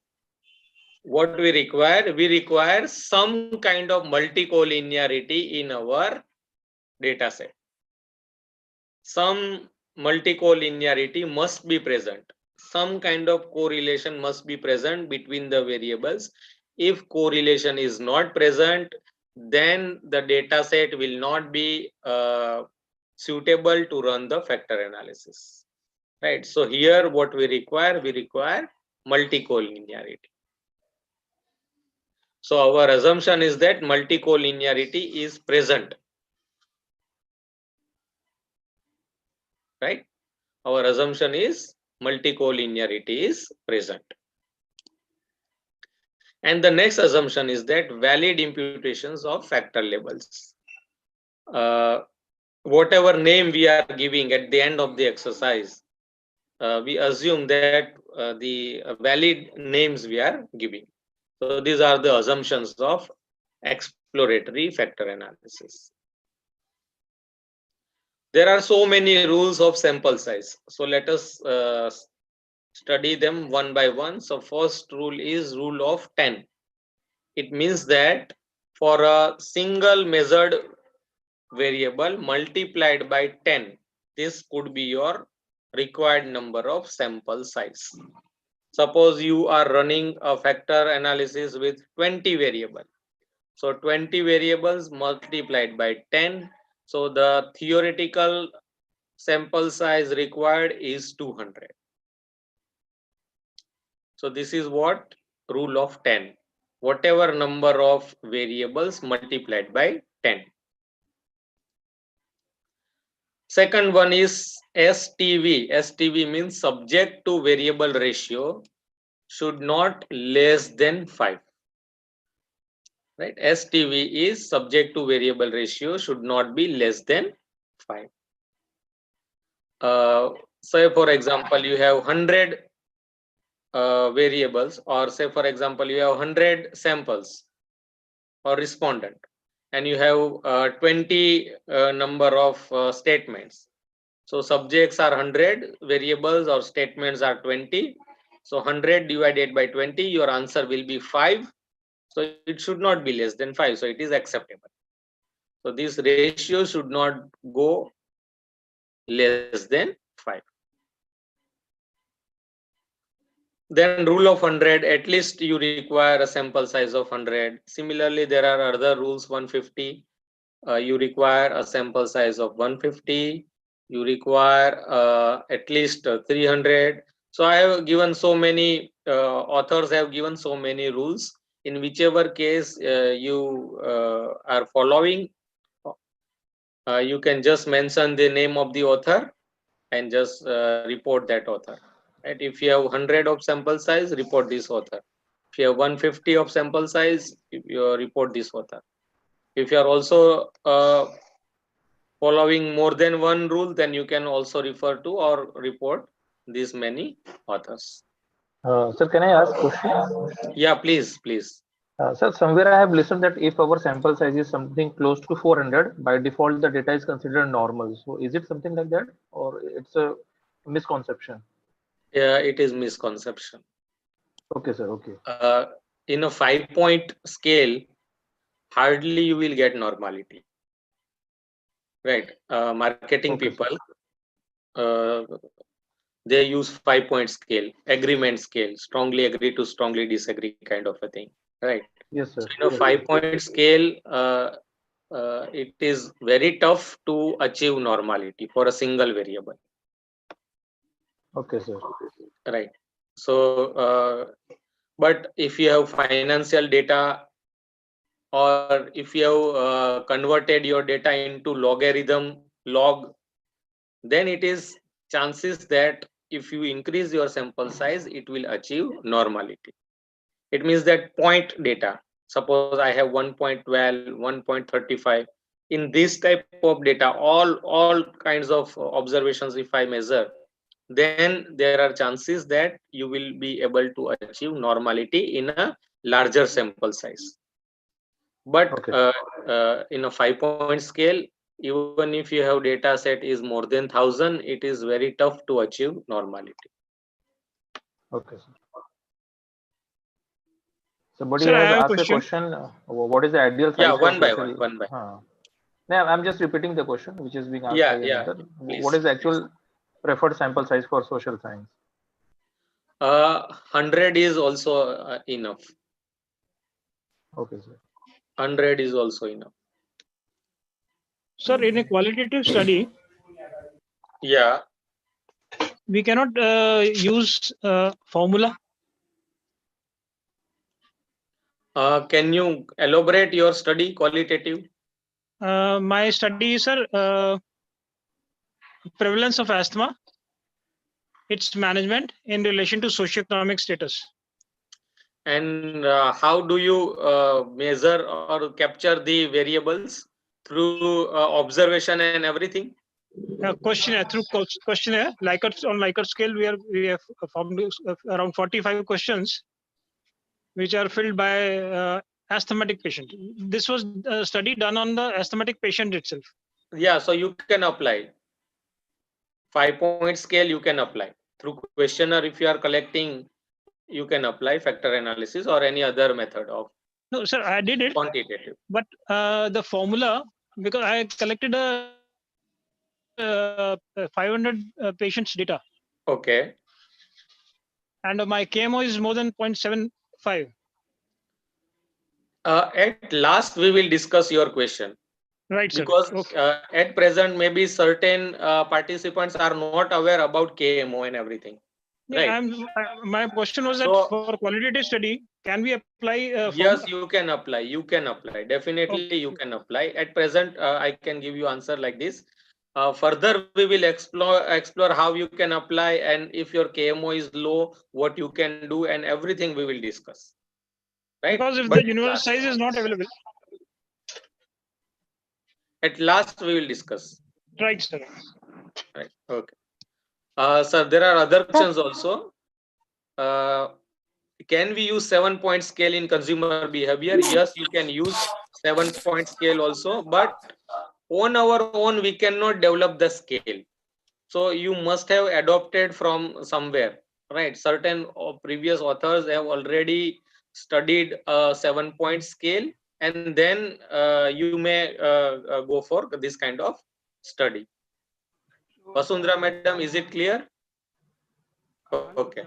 What we require some kind of multicollinearity in our data set. Some multicollinearity must be present. Some kind of correlation must be present between the variables. If correlation is not present, then the data set will not be suitable to run the factor analysis. Right. So here what we require multicollinearity. So our assumption is that multicollinearity is present. Right? Our assumption is multicollinearity is present. And the next assumption is that valid imputations of factor labels. Whatever name we are giving at the end of the exercise, we assume that the valid names we are giving. So these are the assumptions of exploratory factor analysis. There are so many rules of sample size. So let us study them one by one. So first rule is rule of 10. It means that for a single measured variable multiplied by 10, this could be your required number of sample size. Suppose you are running a factor analysis with 20 variables. So 20 variables multiplied by 10. So the theoretical sample size required is 200. So this is what rule of 10. Whatever number of variables multiplied by 10. Second one is STV. STV means subject to variable ratio should not less than 5. Right? STV is subject to variable ratio should not be less than 5. Say for example, you have 100 variables, or say for example, you have 100 samples or respondent, and you have 20 number of statements. So subjects are 100, variables or statements are 20. So 100 divided by 20, your answer will be 5. So it should not be less than 5. So it is acceptable. So this ratio should not go less than 5. Then rule of 100, at least you require a sample size of 100. Similarly, there are other rules, 150. You require a sample size of 150. You require at least 300. So I have given so many, authors have given so many rules. In whichever case you are following, you can just mention the name of the author and just report that author. Right? If you have 100 of sample size, report this author. If you have 150 of sample size, you report this author. If you are also following more than one rule, then you can also refer to or report these many authors. Sir, can I ask a question? Yeah, please. Sir, somewhere I have listened that if our sample size is something close to 400, by default the data is considered normal. So is it something like that, or it's a misconception? Yeah, it is misconception. Okay, sir. Okay. In a 5-point scale, hardly you will get normality. Right? Marketing Okay, people, they use 5-point scale, agreement scale, strongly agree to strongly disagree kind of a thing. Right? Yes, sir. So in a 5-point scale, it is very tough to achieve normality for a single variable. Okay, sir. Right. So, but if you have financial data, or if you have converted your data into logarithm log, then it is chances that if you increase your sample size, it will achieve normality. It means that point data, suppose I have 1.12, 1.35, in this type of data, all kinds of observations if I measure, then there are chances that you will be able to achieve normality in a larger sample size. But Okay. in a 5-point scale, even if you have data set is more than 1000, it is very tough to achieve normality. Okay, sir. Somebody Sir, I has have a asked a question. question. What is the ideal size Yeah, for one by social? one. No, I'm just repeating the question which is being asked Yeah, by yeah, another. please. What is the actual preferred sample size for social science? 100 is also enough. Okay, sir. 100 is also enough. Sir, in a qualitative study, Yeah. we cannot use formula. Can you elaborate your study qualitative? My study is, sir, prevalence of asthma, its management in relation to socioeconomic status. And how do you measure or capture the variables? Through observation and everything? Questionnaire, through questionnaire, on Likert scale, we have formed around 45 questions which are filled by asthmatic patient. This was a study done on the asthmatic patient itself. Yeah, so you can apply 5-point scale. You can apply through questionnaire. If you are collecting, you can apply factor analysis or any other method of. No, sir, I did it Quantitative. But the formula, because I collected 500 patients data. Okay. And my KMO is more than 0.75. At last, we will discuss your question. Right, sir. Because Okay. at present, maybe certain participants are not aware about KMO and everything. Yeah, Right. My question was that So, for qualitative study, can we apply yes, formula? you can apply. You can apply. Definitely, you can apply. At present, I can give you answer like this. Further, we will explore how you can apply, and if your KMO is low, what you can do, and everything we will discuss. Right. Because if But the universal size is not available. at last, we will discuss. Right, sir. Right. Okay. Sir, there are other questions also. Can we use 7-point scale in consumer behavior? Yes, you can use 7-point scale also, but on our own, we cannot develop the scale. So you must have adopted from somewhere, right? Certain previous authors have already studied a 7-point scale, and then you may go for this kind of study. Vasundhara madam, is it clear? Okay.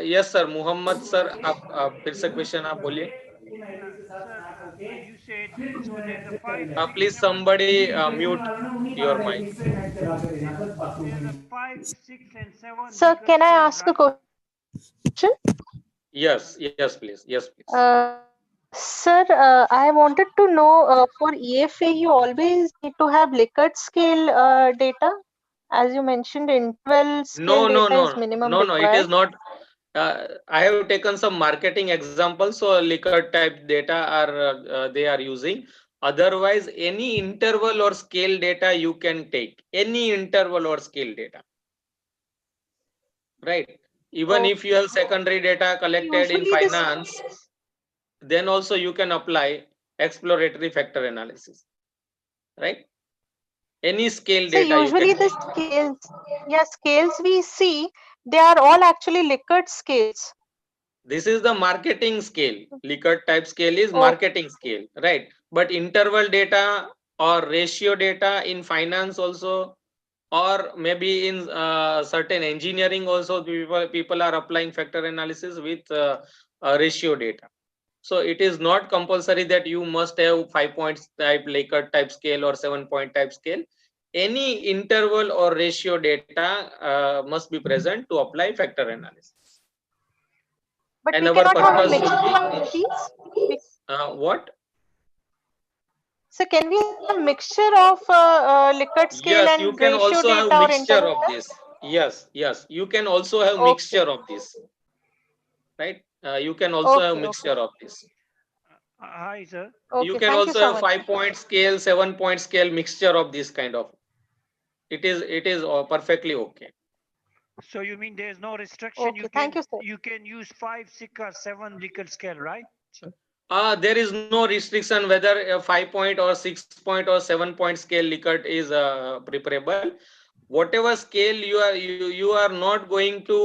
Yes sir, Muhammad sir, आप फिर से question आप बोलिए. Sir, as you said, so there are five. Please somebody mute your mic. There are 5, 6, and 7 Sir, Likert can I scale, ask a right? question? Yes, yes, please. Yes, please. Sir, I wanted to know for EFA, you always need to have Likert scale data. As you mentioned, interval scale data is minimum No, it required. is not. I have taken some marketing examples, so Likert type data are they are using. Otherwise, any interval or scale data you can take. Any interval or scale data. Right. Even if you have secondary data collected in Usually this, finance, then also you can apply exploratory factor analysis. Right. Any scale so data you usually can the take. scales, yeah, scales we see, they are all actually Likert scales. This is the marketing scale. Likert type scale is marketing scale, right? But interval data or ratio data in finance also, or maybe in certain engineering also, people are applying factor analysis with ratio data. So it is not compulsory that you must have 5 points type, Likert type scale or 7 point type scale. Any interval or ratio data must be present to apply factor analysis. But And we our cannot have a purpose mixture should be of these. what? So can we have a mixture of Likert scale Yes, you and can ratio also have data or mixture interval of data? this. Yes, you can also have Okay. mixture of this, right? You can also have Okay. mixture of this. Hi, sir. You Okay. can Thank you also so have much. 5 point scale, 7 point scale, mixture of this kind of. It is perfectly okay. So you mean there's no restriction? Okay. Thank you, sir. You can use 5, 6, or 7 Likert scale, right? So, There is no restriction whether a 5 point or 6 point or 7 point scale Likert is preferable. Whatever scale you are not going to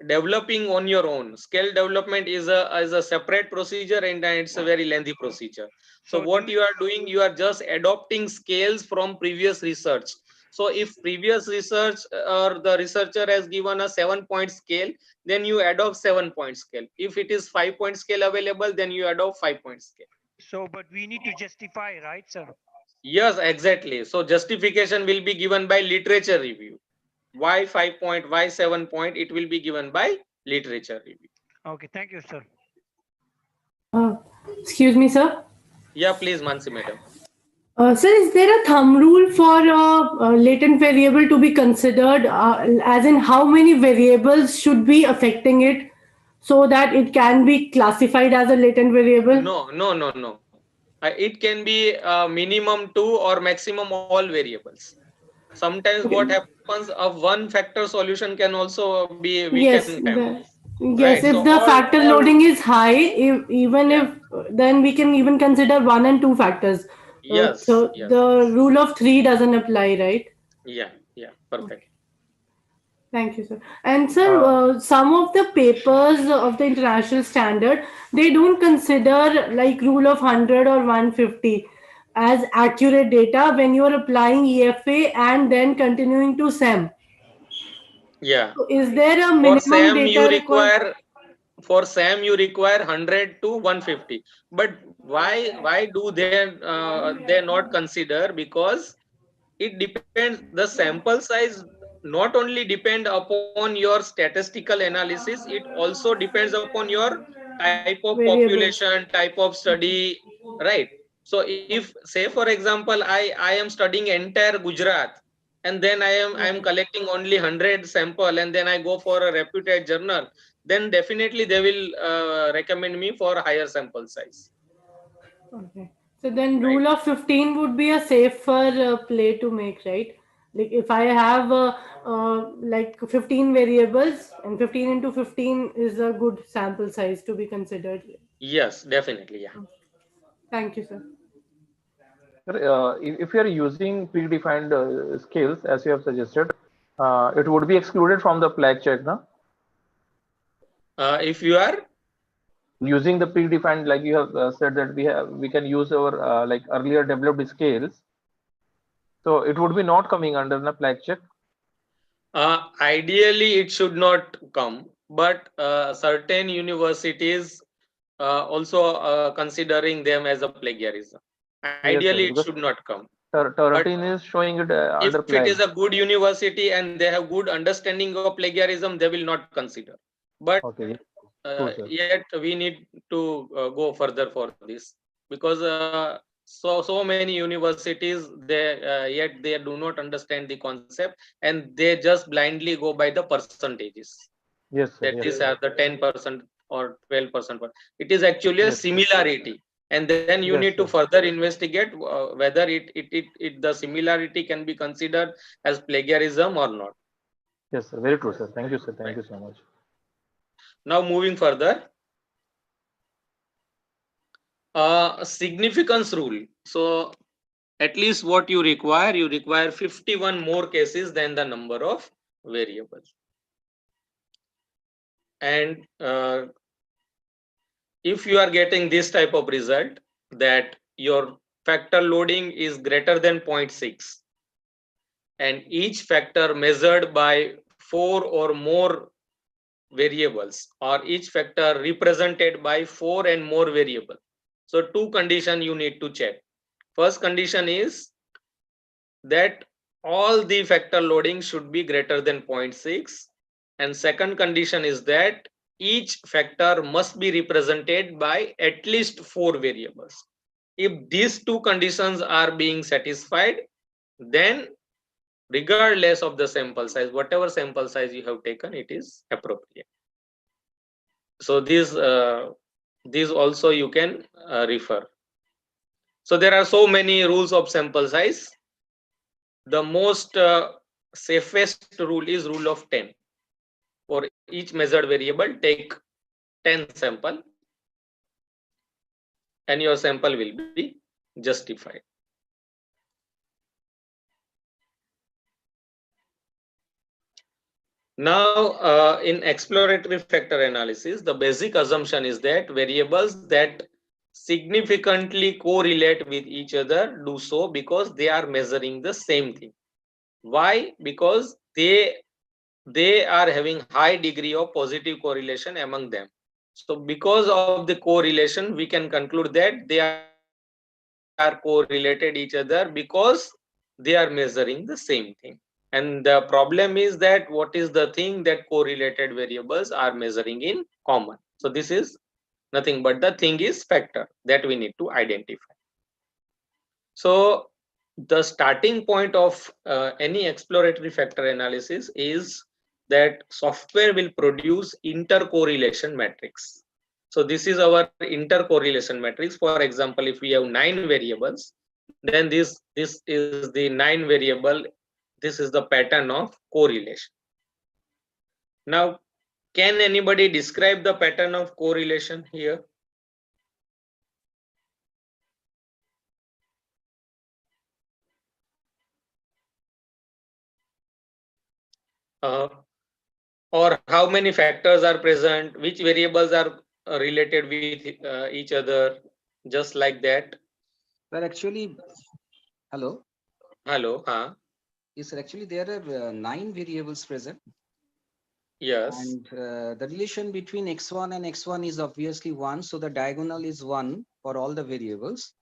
developing on your own. Scale development is a separate procedure, and it's a very lengthy procedure. So what you are doing, you are just adopting scales from previous research. So if previous research or the researcher has given a 7 point scale, then you adopt 7 point scale. If it is 5 point scale available, then you adopt 5 point scale. so but we need to justify, right, sir? Yes, exactly. So justification will be given by literature review. Why 5 point, why 7 point, it will be given by literature review. Okay, thank you, sir. Excuse me, sir. Yeah, please, Mansi madam. Sir, is there a thumb rule for a latent variable to be considered, as in how many variables should be affecting it so that it can be classified as a latent variable? No. It can be minimum 2 or maximum all variables. Sometimes what happens, a one factor solution can also be Yes, weaken them. yes. Right. If So the factor all loading is high, even yeah. if then we can even consider 1 and 2 factors. Yes. So the rule of 3 doesn't apply, right? Yeah. Perfect. Thank you, sir. And sir, some of the papers of the international standard, they don't consider like rule of 100 or 150 as accurate data when you are applying EFA and then continuing to SEM. Yeah. So is there a For minimum SAM you data required? require 100 to 150. But why do they not consider? Because it depends, the sample size not only depend upon your statistical analysis, it also depends upon your type of Variables. population, type of study, right? So if, say for example, I am studying entire Gujarat, and then I am collecting only 100 sample, and then I go for a reputed journal, then definitely they will recommend me for higher sample size. Okay. So then Right. rule of 15 would be a safer play to make, right? Like if I have like 15 variables and 15 into 15 is a good sample size to be considered. Yes, definitely. Yeah. Thank you, sir. If you are using predefined scales as you have suggested, it would be excluded from the flag check, no? If you are using the predefined, like you have said that we can use our like earlier developed scales, so it would be not coming under the flag check. Ideally, it should not come, but certain universities also considering them as a plagiarism. Yes, Ideally, sir, it because should not come. But 13 is showing it if under it flag. is a good university and they have good understanding of plagiarism, they will not consider. But Okay. True, sir. yet we need to go further for this, because so many universities, they yet they do not understand the concept, and they just blindly go by the percentages. Yes, sir. That Yes, is sir. the 10% or 12%. It is actually a Yes, sir. similarity, and then you Yes, need to sir. further investigate whether the similarity can be considered as plagiarism or not. Yes, sir. Very true, sir. Thank you, sir. Thank Right. you so much. Now moving further, significance rule. So at least what you require 51 more cases than the number of variables. And if you are getting this type of result, that your factor loading is greater than 0.6, and each factor measured by 4 or more variables or each factor represented by 4 and more variables. So two conditions you need to check. First condition is that all the factor loading should be greater than 0.6, and second condition is that each factor must be represented by at least 4 variables. If these two conditions are being satisfied, then regardless of the sample size, whatever sample size you have taken, it is appropriate. So these also you can refer. So there are so many rules of sample size. The most safest rule is rule of 10. For each measured variable, take 10 sample and your sample will be justified. Now, in exploratory factor analysis, the basic assumption is that variables that significantly correlate with each other do so because they are measuring the same thing. Why? Because they are having high degree of positive correlation among them. So because of the correlation, we can conclude that they are correlated each other because they are measuring the same thing. And the problem is that what is the thing that correlated variables are measuring in common? So this is nothing but the thing is factor that we need to identify. So the starting point of any exploratory factor analysis is that software will produce intercorrelation matrix. So this is our intercorrelation matrix. For example, if we have 9 variables, then this is the 9 variable. This is the pattern of correlation. Now, can anybody describe the pattern of correlation here? Or how many factors are present, which variables are related with each other, just like that. But actually, hello. Yes, sir. Actually, there are 9 variables present. Yes. And the relation between x1 and x1 is obviously 1. So the diagonal is 1 for all the variables.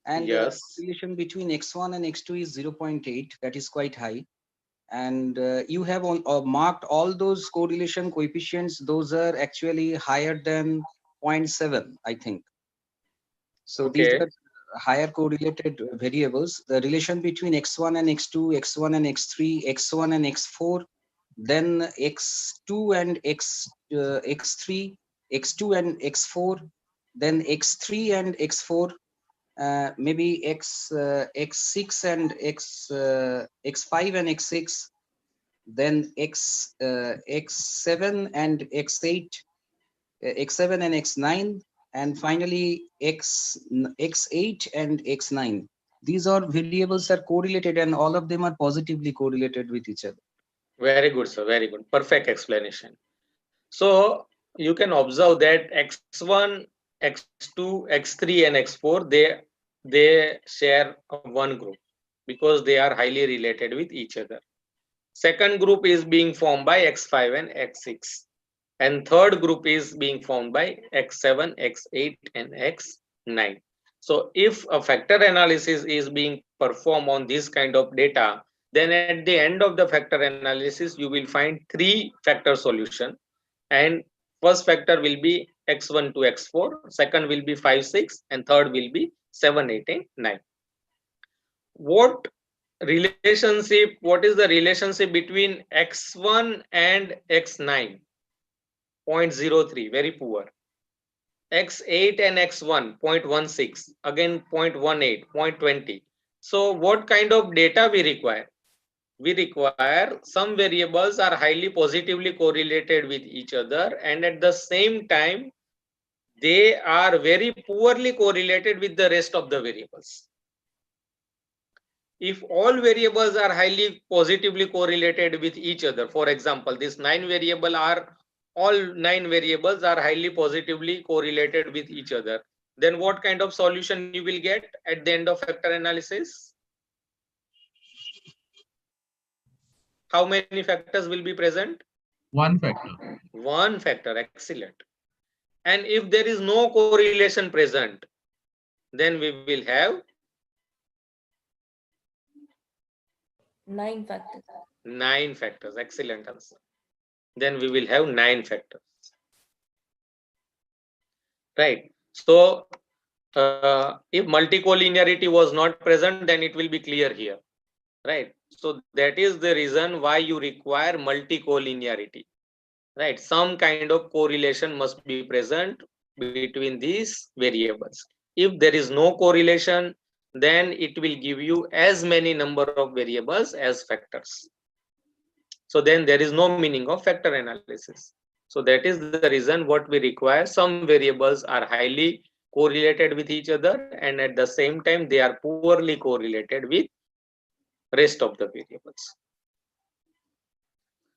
And yes, relation between x1 and x2 is 0.8. That is quite high. And you have marked all those correlation coefficients. Those are actually higher than 0.7, I think. So these are higher correlated variables. The relation between x1 and x2, x1 and x3, x1 and x4, then x2 and x3, x2 and x4, then x3 and x4, maybe x6 and x5 and x6, then x7 and x8, x7 and x9, and finally x8 and x9. These are variables are correlated, and all of them are positively correlated with each other. Very good, sir. Very good. Perfect explanation. So you can observe that x1, x2, x3, and x4 they share one group because they are highly related with each other. Second group is being formed by x5 and x6, and third group is being formed by x7, x8, and x9. So if a factor analysis is being performed on this kind of data, then at the end of the factor analysis, you will find 3 factor solution, and first factor will be x1 to x4, second will be 5, 6, and third will be 7, 8, and 9. What is the relationship between x1 and x9? 0.03, very poor. x8 and x1, 0.16, again 0.18, 0.20. So what kind of data we require? We require some variables are highly positively correlated with each other, and at the same time they are very poorly correlated with the rest of the variables. If all variables are highly positively correlated with each other, for example, this 9 variables are highly positively correlated with each other, then what kind of solution you will get at the end of factor analysis? How many factors will be present? One factor. One factor, excellent. And if there is no correlation present, then we will have 9 factors. 9 factors. Excellent answer. Then we will have 9 factors. Right. So if multicollinearity was not present, then it will be clear here. Right. So that is the reason why you require multicollinearity. Right. Some kind of correlation must be present between these variables. If there is no correlation, then it will give you as many number of variables as factors. So then there is no meaning of factor analysis. So that is the reason what we require. Some variables are highly correlated with each other, and at the same time they are poorly correlated with rest of the variables.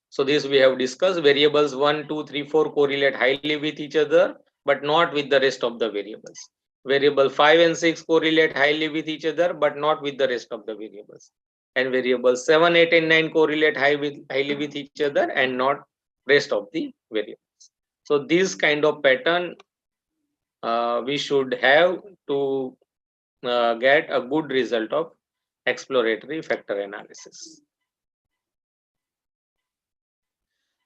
So this we have discussed. Variables 1, 2, 3, 4 correlate highly with each other, but not with the rest of the variables. Variable 5 and 6 correlate highly with each other, but not with the rest of the variables. And variables 7, 8, and 9 correlate highly with each other and not rest of the variables. So this kind of pattern we should have to get a good result of exploratory factor analysis.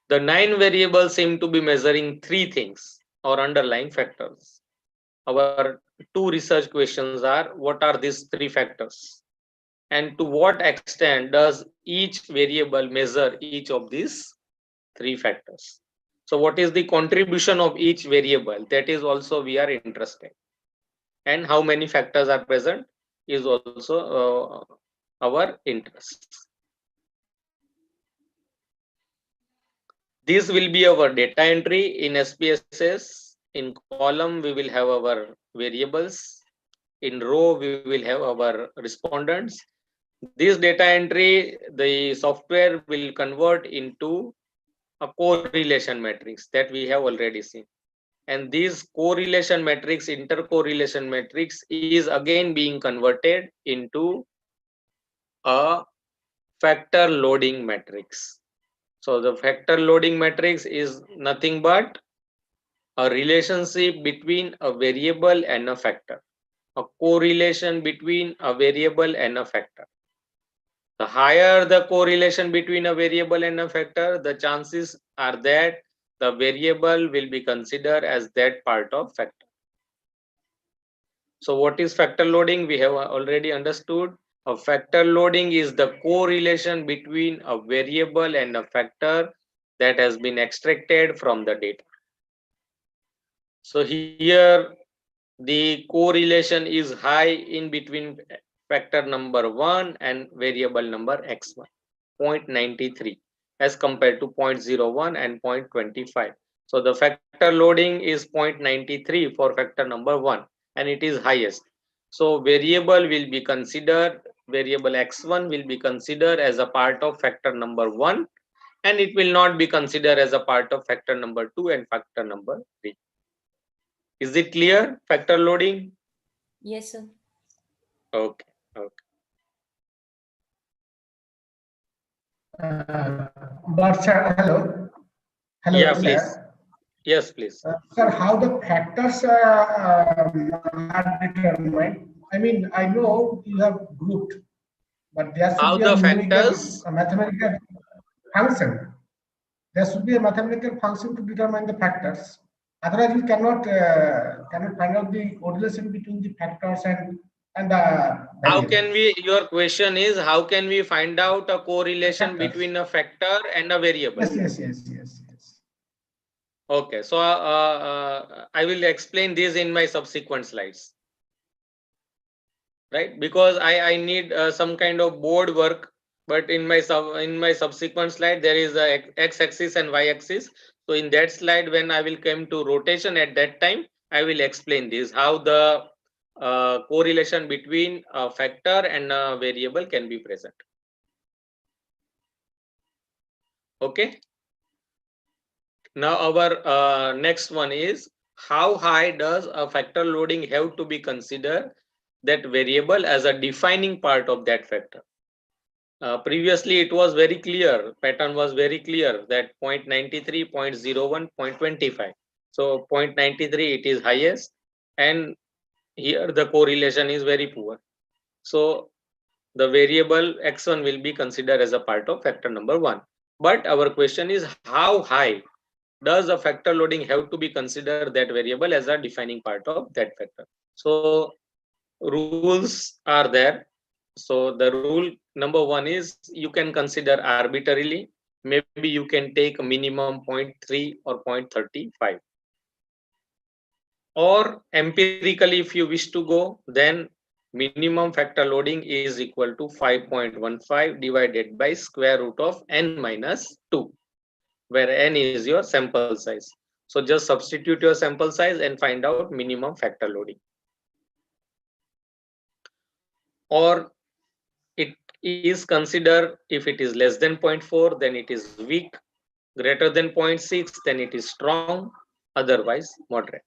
The 9 variables seem to be measuring 3 things or underlying factors. Our 2 research questions are, what are these 3 factors? And to what extent does each variable measure each of these 3 factors? So what is the contribution of each variable? That is also we are interested. And how many factors are present is also our interest. This will be our data entry in SPSS. In column, we will have our variables. In row, we will have our respondents. This data entry, the software will convert into a correlation matrix that we have already seen. And this correlation matrix, intercorrelation matrix, is again being converted into a factor loading matrix. So the factor loading matrix is nothing but a relationship between a variable and a factor, a correlation between a variable and a factor. The higher the correlation between a variable and a factor, the chances are that the variable will be considered as that part of factor. So what is factor loading? We have already understood. A factor loading is the correlation between a variable and a factor that has been extracted from the data. So here the correlation is high in between factor number 1 and variable number x1, 0.93 as compared to 0.01 and 0.25. So the factor loading is 0.93 for factor number 1 and it is highest. So variable will be considered, variable x1 will be considered as a part of factor number 1 and it will not be considered as a part of factor number 2 and factor number 3. Is it clear, factor loading? Yes, sir. Okay. But sir, hello. Hello, Yeah, sir. please. Yes, please. Sir, how the factors are determined? I mean, I know you have grouped, but there should How be the a factors? a mathematical function. There should be a mathematical function to determine the factors. Otherwise, we cannot find out the correlation between the factors and the How variables. can we, your question is, how can we find out a correlation between a factor and a variable? Yes. Okay, so I will explain this in my subsequent slides. Right, because I need some kind of board work, but in my subsequent slide there is a x-axis and y-axis. So in that slide, when I will come to rotation, at that time I will explain this, how the correlation between a factor and a variable can be present. Okay. Now our next one is, how high does a factor loading have to be considered that variable as a defining part of that factor? Previously, it was very clear, pattern was very clear that 0.93, 0.01, 0.25. So 0.93, it is highest, and here the correlation is very poor. So the variable x1 will be considered as a part of factor number 1. But our question is, how high does a factor loading have to be considered that variable as a defining part of that factor? So rules are there. So the rule number 1 is you can consider arbitrarily. Maybe you can take a minimum 0.3 or 0.35. Or empirically, if you wish to go, then minimum factor loading is equal to 5.15 divided by square root of n minus 2, where n is your sample size. So just substitute your sample size and find out minimum factor loading. Or it is considered, if it is less than 0.4, then it is weak. Greater than 0.6, then it is strong, otherwise moderate.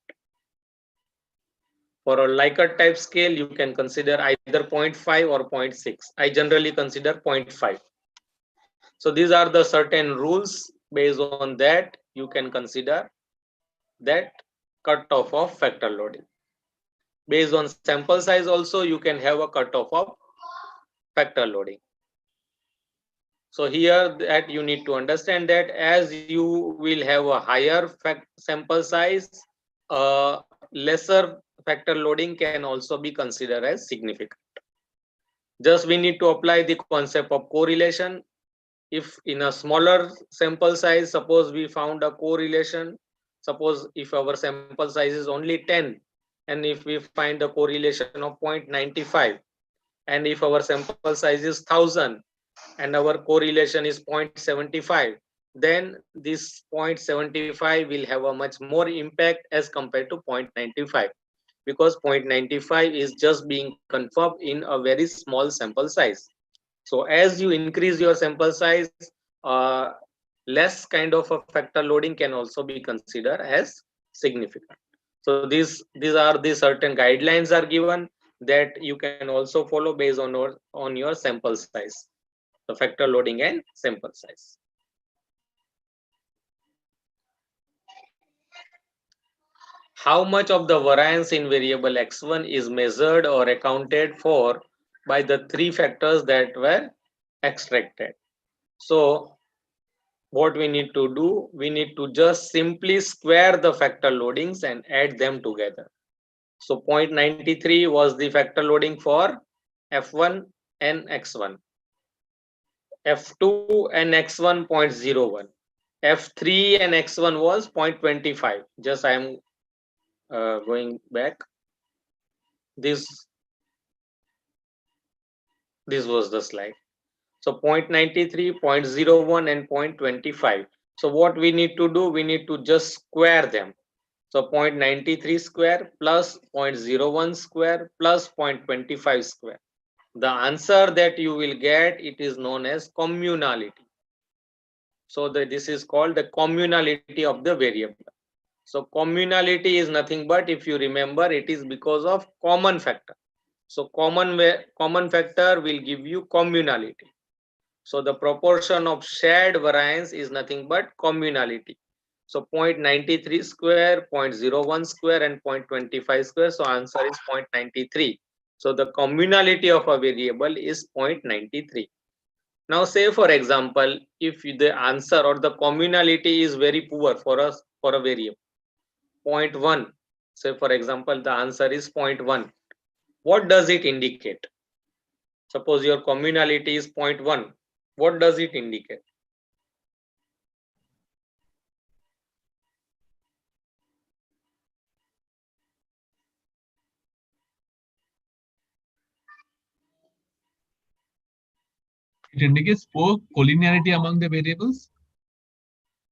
For a Likert type scale, you can consider either 0.5 or 0.6. I generally consider 0.5. So these are the certain rules. Based on that, you can consider that cutoff of factor loading. Based on sample size also, you can have a cutoff of factor loading. So here that you need to understand that as you will have a higher sample size, lesser factor loading can also be considered as significant. Just we need to apply the concept of correlation. If in a smaller sample size, suppose we found a correlation, suppose if our sample size is only 10, and if we find a correlation of 0.95, and if our sample size is 1000 and our correlation is 0.75, then this 0.75 will have a much more impact as compared to 0.95, because 0.95 is just being confirmed in a very small sample size. So as you increase your sample size, less kind of a factor loading can also be considered as significant. So these are the certain guidelines are given that you can also follow based on your sample size, the factor loading and sample size. How much of the variance in variable x1 is measured or accounted for by the 3 factors that were extracted? So what we need to do, we need to just simply square the factor loadings and add them together. So 0.93 was the factor loading for f1 and x1. f2 and x1 0.01. f3 and x1 was 0.25. Just I am going back. This was the slide. So 0.93, 0.01 and 0.25. So what we need to do, we need to just square them. So 0.93 square plus 0.01 square plus 0.25 square. The answer that you will get, it is known as communality. So this is called the communality of the variable. So communality is nothing but, if you remember, it is because of common factor. So common factor will give you communality. So the proportion of shared variance is nothing but communality. So 0.93 square, 0.01 square and 0.25 square. So answer is 0.93. So the communality of a variable is 0.93. Now say for example, if the answer or the communality is very poor for us for a variable, 0.1. Say for example, the answer is 0.1. What does it indicate? Suppose your communality is 0.1. What does it indicate? It indicates poor collinearity among the variables.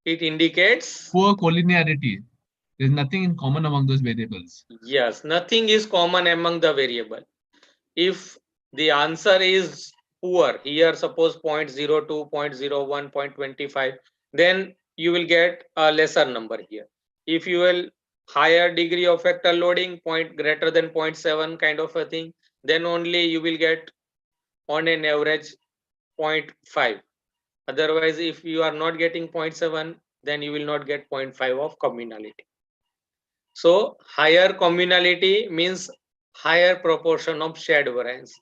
It indicates poor collinearity. There is nothing in common among those variables. Yes, nothing is common among the variable. If the answer is poor, here suppose 0.02, 0.01, 0.25, then you will get a lesser number here. If you will higher degree of factor loading, greater than 0.7 kind of a thing, then only you will get on an average 0.5. Otherwise, if you are not getting 0.7, then you will not get 0.5 of communality. So higher communality means higher proportion of shared variance.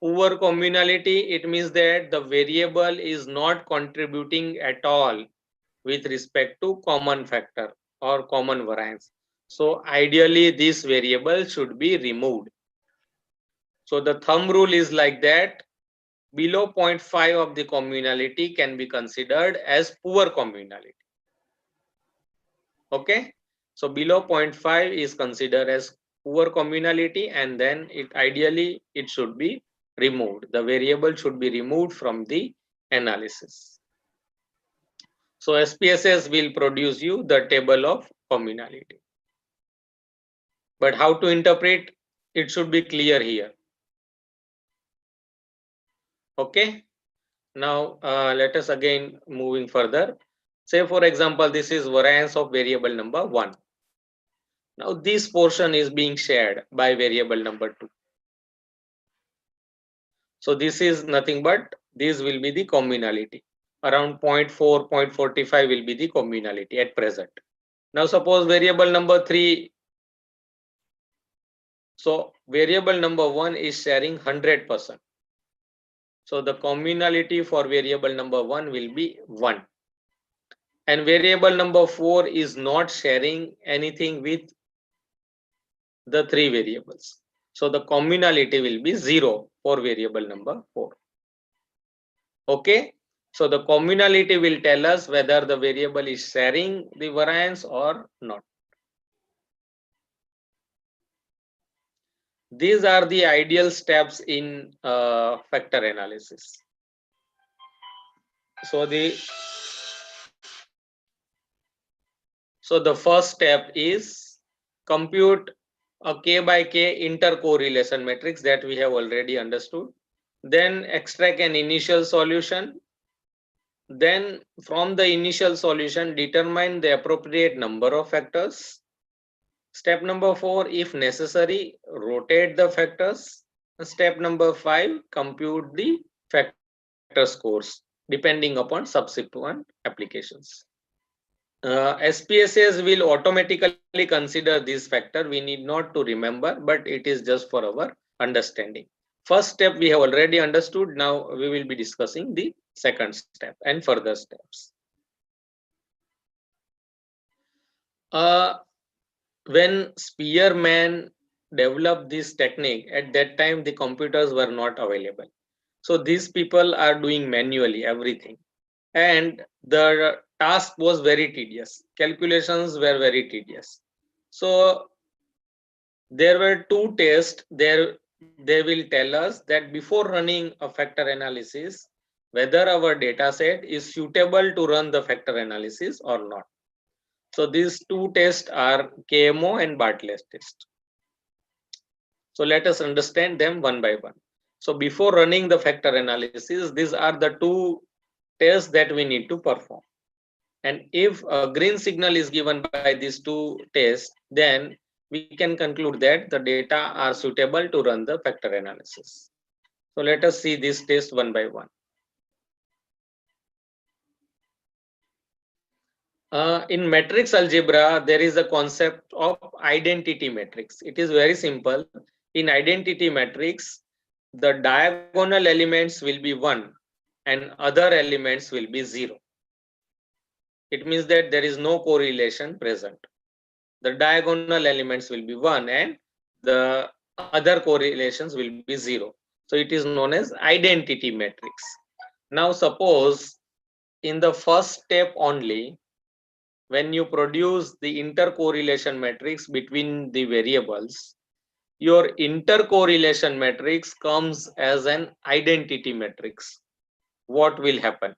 Poor communality, it means that the variable is not contributing at all with respect to common factor or common variance. So ideally, this variable should be removed. So the thumb rule is like that. Below 0.5 of the communality can be considered as poor communality. Okay, so below 0.5 is considered as poor communality, and then ideally it should be removed. The variable should be removed from the analysis. So SPSS will produce you the table of communality. But how to interpret it should be clear here. Okay. Now let us again moving further. Say for example, this is variance of variable number 1. Now this portion is being shared by variable number 2. So this is nothing but this will be the communality. Around 0.4, 0.45 will be the communality at present. Now suppose variable number 3. So variable number 1 is sharing 100%. So the communality for variable number 1 will be 1. And variable number 4 is not sharing anything with the 3 variables. So the communality will be 0 for variable number 4. Okay. So the communality will tell us whether the variable is sharing the variance or not. These are the ideal steps in factor analysis. So the first step is compute a k by k intercorrelation matrix that we have already understood. Then extract an initial solution. Then from the initial solution, determine the appropriate number of factors. Step number 4, if necessary, rotate the factors. Step number 5, compute the factor scores depending upon subsequent applications. SPSS will automatically consider this factor. We need not to remember, but it is just for our understanding. First step we have already understood. Now we will be discussing the second step and further steps. When Spearman developed this technique, at that time the computers were not available. So these people are doing manually everything. And the task was very tedious. Calculations were very tedious. So there were 2 tests there. They will tell us that before running a factor analysis, whether our data set is suitable to run the factor analysis or not. So these 2 tests are KMO and Bartlett's test. So let us understand them one by one. So before running the factor analysis, these are the 2 tests that we need to perform. And if a green signal is given by these 2 tests, then we can conclude that the data are suitable to run the factor analysis. So let us see this test one by one. In matrix algebra, there is a concept of identity matrix. It is very simple. In identity matrix, the diagonal elements will be 1 and other elements will be 0. It means that there is no correlation present. The diagonal elements will be 1 and the other correlations will be 0. So it is known as identity matrix. Now suppose in the first step only, when you produce the intercorrelation matrix between the variables, your intercorrelation matrix comes as an identity matrix. What will happen?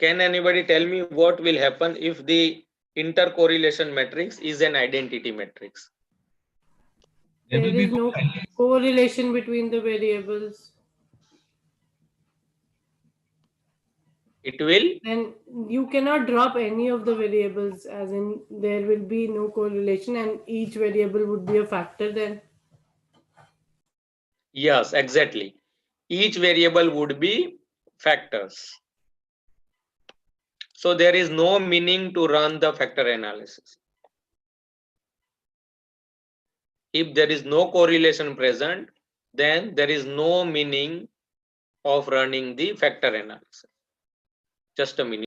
Can anybody tell me what will happen if the intercorrelation matrix is an identity matrix? There is no correlation between the variables. it will, then you cannot drop any of the variables, as in there will be no correlation and each variable would be a factor then. yes, exactly. Each variable would be factors. So there is no meaning to run the factor analysis. If there is no correlation present, then there is no meaning of running the factor analysis. Just a minute.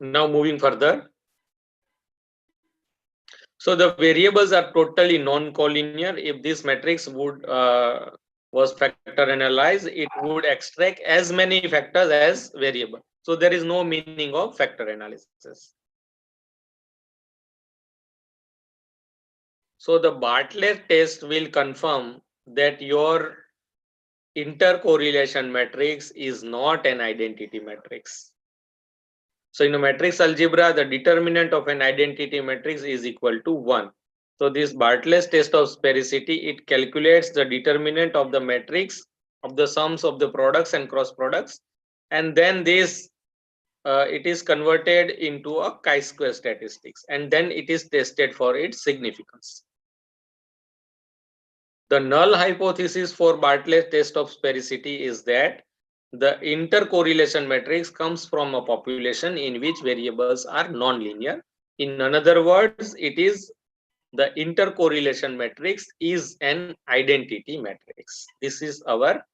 Now moving further. So the variables are totally non-collinear. If this matrix would was factor analyzed, it would extract as many factors as variable. So there is no meaning of factor analysis. So the Bartlett test will confirm that your intercorrelation matrix is not an identity matrix. So in a matrix algebra, the determinant of an identity matrix is equal to 1. So this Bartlett's test of sphericity, it calculates the determinant of the matrix of the sums of the products and cross products, and then this it is converted into a chi-square statistics, and then it is tested for its significance. The null hypothesis for Bartlett's test of sphericity is that the intercorrelation matrix comes from a population in which variables are nonlinear. In other words, it is the intercorrelation matrix is an identity matrix. This is our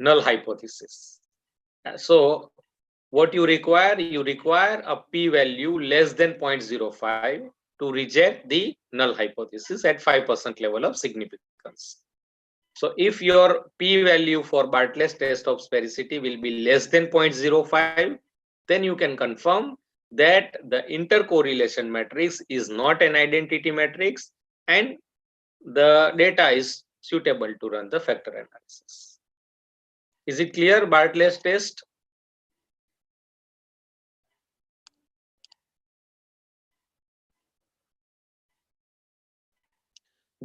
null hypothesis. So what you require a p-value less than 0.05 to reject the null hypothesis at 5% level of significance. So if your p-value for Bartlett's test of sphericity will be less than 0.05, then you can confirm that the intercorrelation matrix is not an identity matrix and the data is suitable to run the factor analysis. Is it clear, Bartlett's test?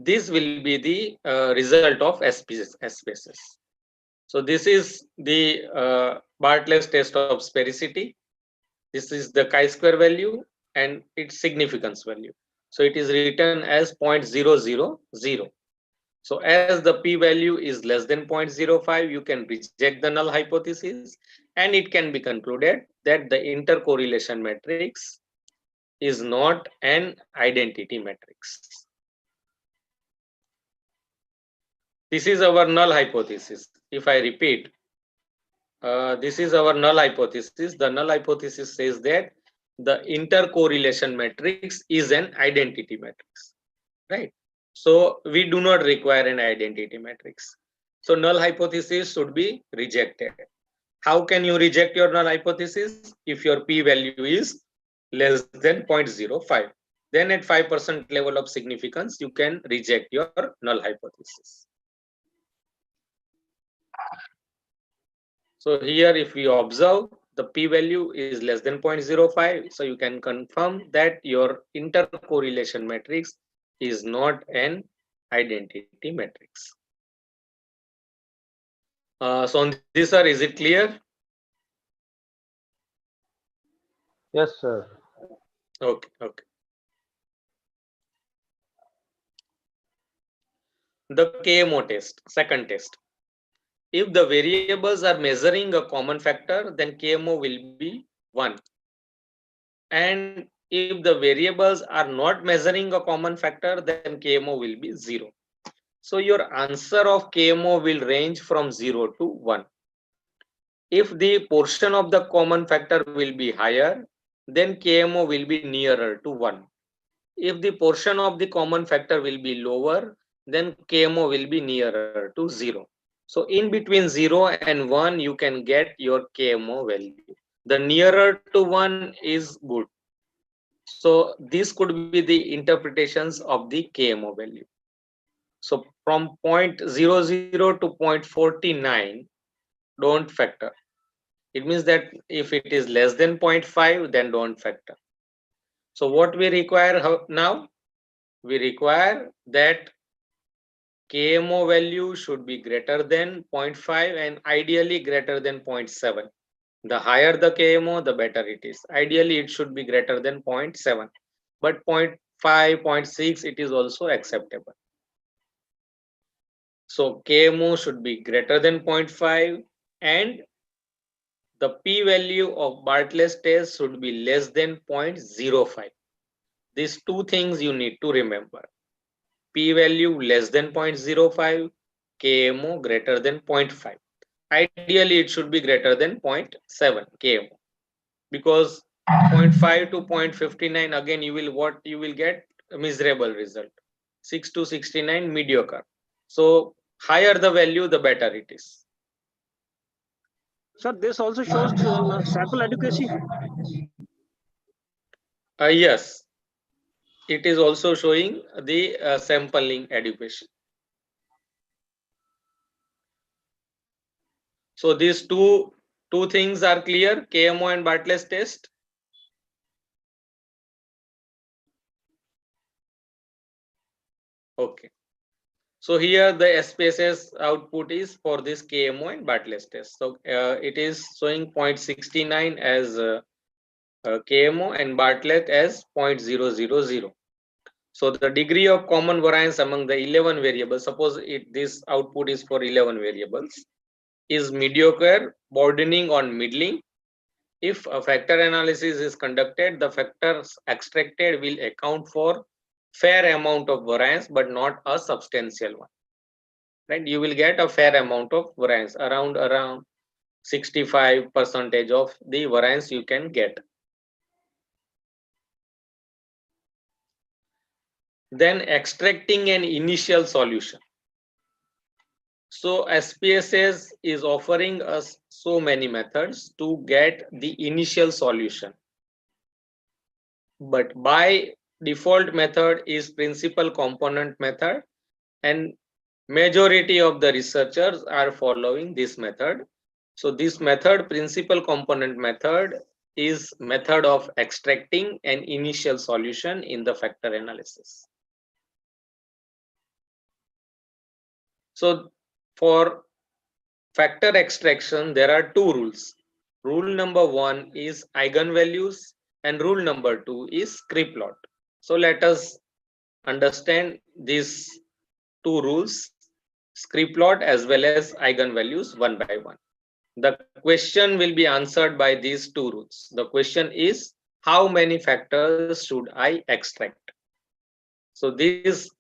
This will be the result of Spss. So this is the Bartlett's test of sphericity. This is the chi-square value and its significance value. So it is written as 0.000. So as the p-value is less than 0.05, you can reject the null hypothesis, and it can be concluded that the intercorrelation matrix is not an identity matrix. This is our null hypothesis. If I repeat, this is our null hypothesis. The null hypothesis says that the intercorrelation matrix is an identity matrix, right? So we do not require an identity matrix. So null hypothesis should be rejected. How can you reject your null hypothesis? If your p-value is less than 0.05, then at 5% level of significance, you can reject your null hypothesis. So here, if we observe, the p-value is less than 0.05, so you can confirm that your intercorrelation matrix is not an identity matrix. Sondhi sir, is it clear? Yes, sir. Okay, okay. The KMO test, second test. If the variables are measuring a common factor, then KMO will be 1. And if the variables are not measuring a common factor, then KMO will be 0. So your answer of KMO will range from 0 to 1. If the portion of the common factor will be higher, then KMO will be nearer to 1. If the portion of the common factor will be lower, then KMO will be nearer to 0. So in between 0 and 1, you can get your KMO value. The nearer to 1 is good. So this could be the interpretations of the KMO value. So from 0.00 to 0.49, don't factor. It means that if it is less than 0.5, then don't factor. So what we require now? We require that KMO value should be greater than 0.5 and ideally greater than 0.7. The higher the KMO, the better it is. Ideally, it should be greater than 0.7. But 0.5, 0.6, it is also acceptable. So KMO should be greater than 0.5 and the p-value of Bartlett's test should be less than 0.05. These two things you need to remember. P-value less than 0.05, KMO greater than 0.5. Ideally, it should be greater than 0.7 KMO. Because 0.5 to 0.59, again, you will get a miserable result. 6 to 69, mediocre. So higher the value, the better it is. Sir, this also shows sample adequacy. Yes, it is also showing the sampling adequacy. So these two things are clear, KMO and Bartlett's test. Okay. So here the Spss output is for this KMO and Bartlett's test. So it is showing 0.69 as KMO and Bartlett as 0.000. So the degree of common variance among the 11 variables, suppose this output is for 11 variables, is mediocre, bordering on middling. If a factor analysis is conducted, the factors extracted will account for fair amount of variance, but not a substantial one. Right? You will get a fair amount of variance, around 65% of the variance you can get. Then extracting an initial solution. So SPSS is offering us so many methods to get the initial solution. But by default method is principal component method, and majority of the researchers are following this method. So this method, principal component method, is method of extracting an initial solution in the factor analysis. So for factor extraction, there are two rules. Rule number 1 is eigenvalues and rule number 2 is script plot. So let us understand these two rules, script plot as well as eigenvalues, one by one. The question will be answered by these two rules. The question is, how many factors should I extract? So this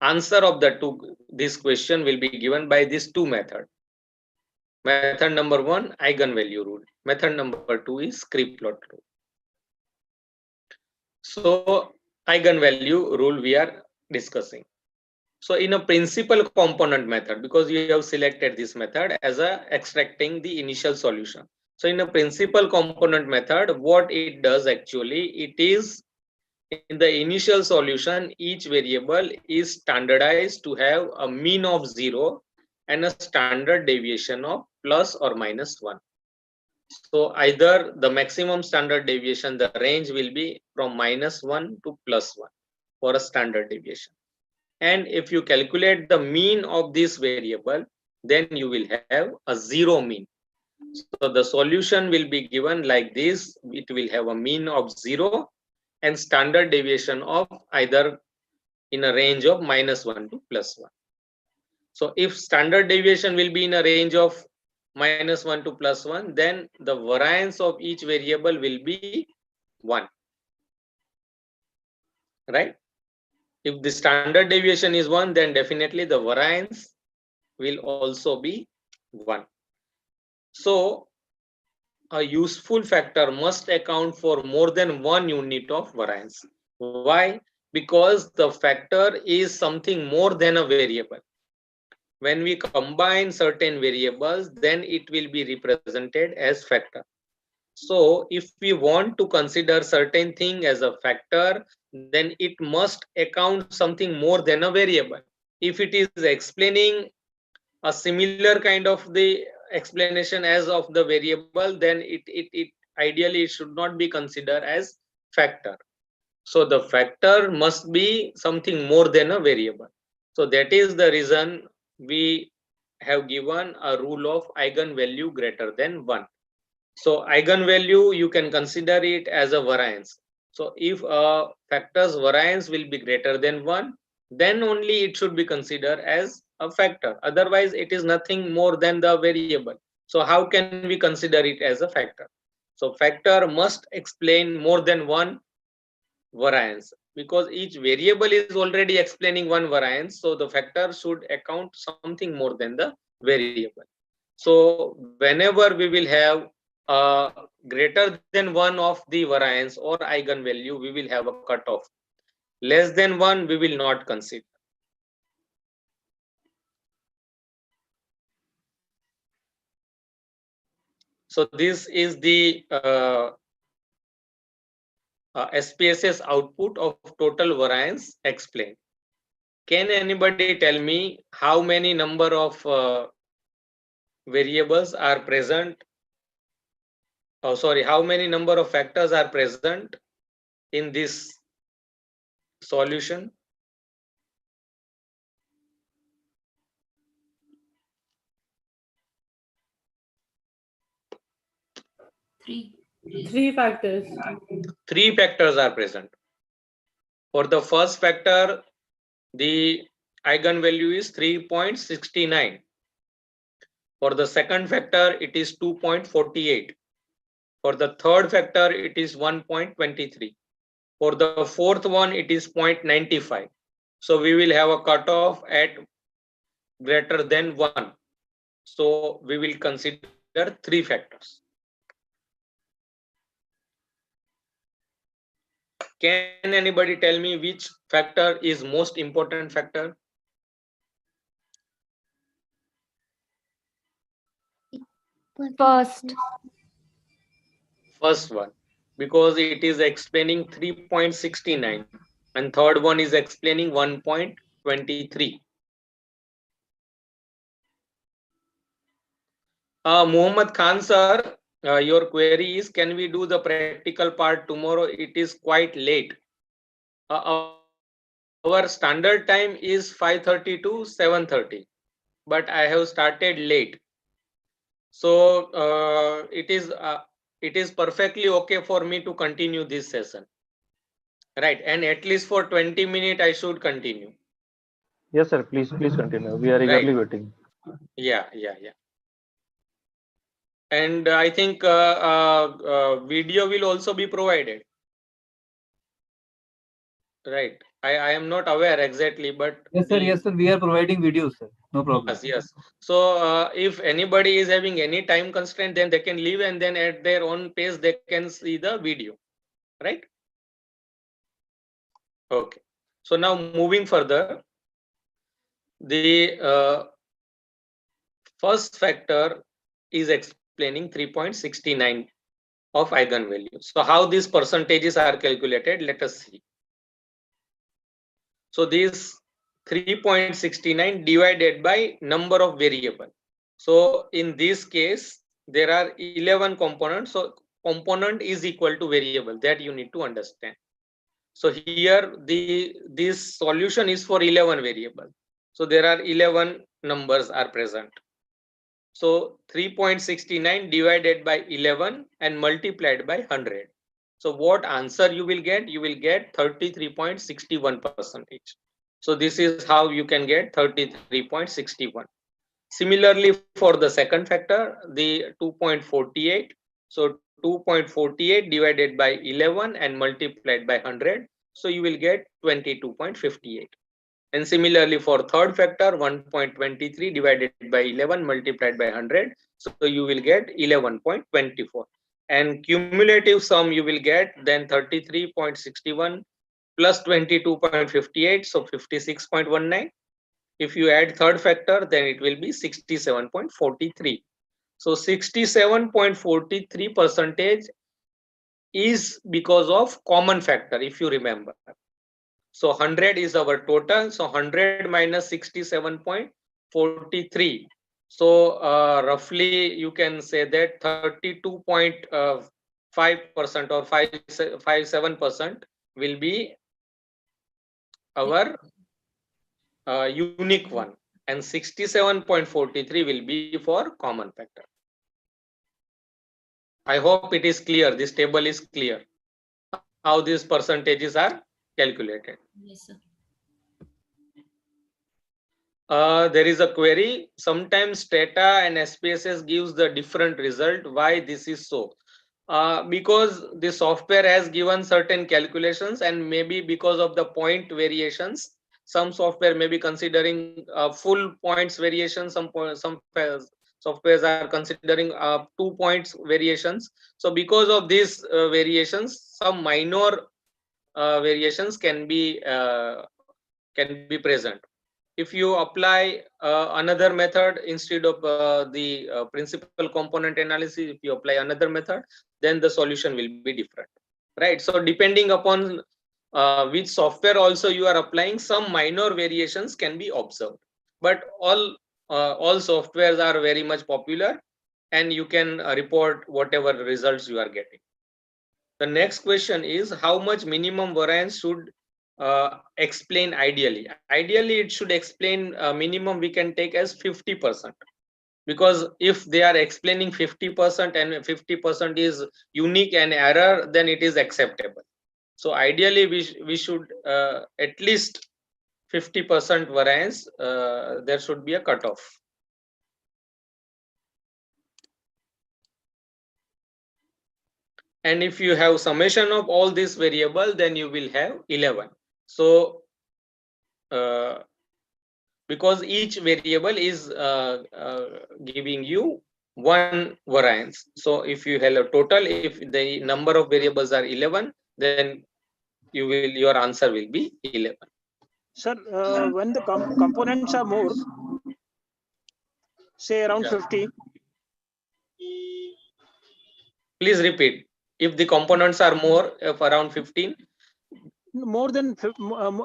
answer of this question will be given by these two methods. Method number 1, eigenvalue rule. Method number 2 is script plot rule. So eigenvalue rule we are discussing. So in a principal component method, because you have selected this method as a extracting the initial solution. So in a principal component method, what it does actually, it is in the initial solution, each variable is standardized to have a mean of 0 and a standard deviation of plus or minus 1. So either the maximum standard deviation, the range will be from -1 to +1 for a standard deviation. And if you calculate the mean of this variable, then you will have a zero mean. So the solution will be given like this. It will have a mean of 0 and standard deviation of either in a range of -1 to +1. So if standard deviation will be in a range of -1 to +1, then the variance of each variable will be 1. Right? If the standard deviation is 1, then definitely the variance will also be 1. So a useful factor must account for more than one unit of variance. Why? Because the factor is something more than a variable. When we combine certain variables, then it will be represented as factor. So if we want to consider certain thing as a factor, then it must account something more than a variable. If it is explaining a similar kind of the explanation as of the variable, then it ideally it should not be considered as factor. So the factor must be something more than a variable. So that is the reason we have given a rule of eigenvalue greater than 1. So eigenvalue, you can consider it as a variance. So if a factor's variance will be greater than 1, then only it should be considered as a factor. Otherwise, it is nothing more than the variable. So how can we consider it as a factor? So factor must explain more than one variance, because each variable is already explaining one variance. So the factor should account something more than the variable. So whenever we will have greater than one of the variance or eigenvalue, we will have a cutoff. Less than one, we will not consider. So this is the SPSS output of total variance explained. Can anybody tell me how many number of variables are present? Oh, sorry, how many number of factors are present in this solution? Three factors. 3 factors are present. For the first factor, the eigenvalue is 3.69. For the second factor, it is 2.48. For the third factor, it is 1.23. For the fourth one, it is 0.95. So we will have a cutoff at greater than 1. So we will consider 3 factors. Can anybody tell me which factor is most important factor? First one, because it is explaining 3.69 and third one is explaining 1.23. Muhammad Khan sir, your query is, can we do the practical part tomorrow? It is quite late. Our standard time is 5:30 to 7:30, but I have started late. So it is perfectly okay for me to continue this session. Right, and at least for 20 minutes I should continue. Yes, sir. Please continue. We are eagerly waiting. Yeah. And I think video will also be provided. Right. I am not aware exactly, but yes, sir. We are providing videos, sir. No problem. Yes. So if anybody is having any time constraint, then they can leave and then at their own pace they can see the video. Right. Okay. So now moving further, the first factor is explaining 3.69 of eigenvalue. So how these percentages are calculated, let us see. So this 3.69 divided by number of variable. So in this case, there are 11 components. So component is equal to variable, that you need to understand. So here this solution is for 11 variable. So there are 11 numbers are present. So 3.69 divided by 11 and multiplied by 100. So what answer you will get? You will get 33.61%. So this is how you can get 33.61. Similarly, for the second factor, the 2.48. So 2.48 divided by 11 and multiplied by 100. So you will get 22.58. And similarly, for third factor, 1.23 divided by 11 multiplied by 100. So you will get 11.24. And cumulative sum you will get then 33.61 plus 22.58. So 56.19. If you add third factor, then it will be 67.43. So 67.43% is because of common factor, if you remember. So 100 is our total. So 100 minus 67.43. So roughly you can say that 32.5% or 57% will be our unique one, and 67.43 will be for common factor. I hope it is clear. This table is clear. How these percentages are calculated. Yes, sir. There is a query. Sometimes Stata and SPSS gives the different result. Why this is so? Because the software has given certain calculations, and maybe because of the point variations, some software may be considering full points variation. Some softwares are considering 2 points variations. So because of these variations, some minor variations can be present. If you apply another method instead of the principal component analysis, if you apply another method, then the solution will be different, right? So depending upon which software also you are applying, some minor variations can be observed. But all softwares are very much popular, and you can report whatever results you are getting. The next question is, how much minimum variance should explain ideally? Ideally, it should explain minimum we can take as 50%. Because if they are explaining 50% and 50% is unique and error, then it is acceptable. So ideally, we should at least 50% variance. There should be a cutoff. And if you have summation of all these variables, then you will have 11. So because each variable is giving you one variance. So if you have a total, if the number of variables are 11, then your answer will be 11. Sir, when the components are more, say around 50. Please repeat. If the components are more of around 15. More than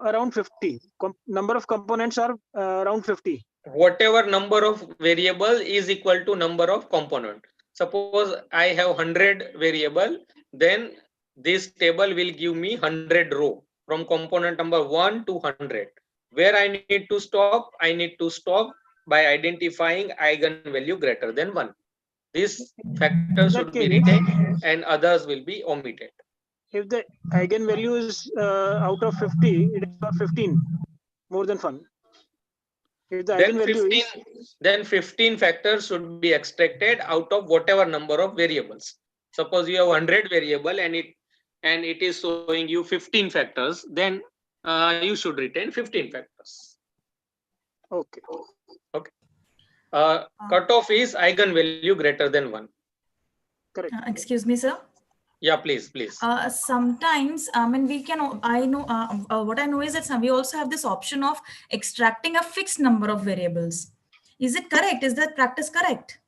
around 50. Number of components are around 50. Whatever number of variable is equal to number of component. Suppose I have 100 variable, then this table will give me 100 row from component number 1 to 100. Where I need to stop? I need to stop by identifying eigenvalue greater than 1. This factor should be retained and others will be omitted. If the eigenvalue is out of 50, it is for 15, more than 1. If the eigenvalue then 15 factors should be extracted out of whatever number of variables. Suppose you have 100 variable and it is showing you 15 factors, then you should retain 15 factors. Okay. Okay. Cutoff is eigenvalue greater than 1. Correct. Excuse me, sir. Yeah, please. Sometimes, I mean, I know, what I know is that we also have this option of extracting a fixed number of variables. Is it correct? Is that practice correct?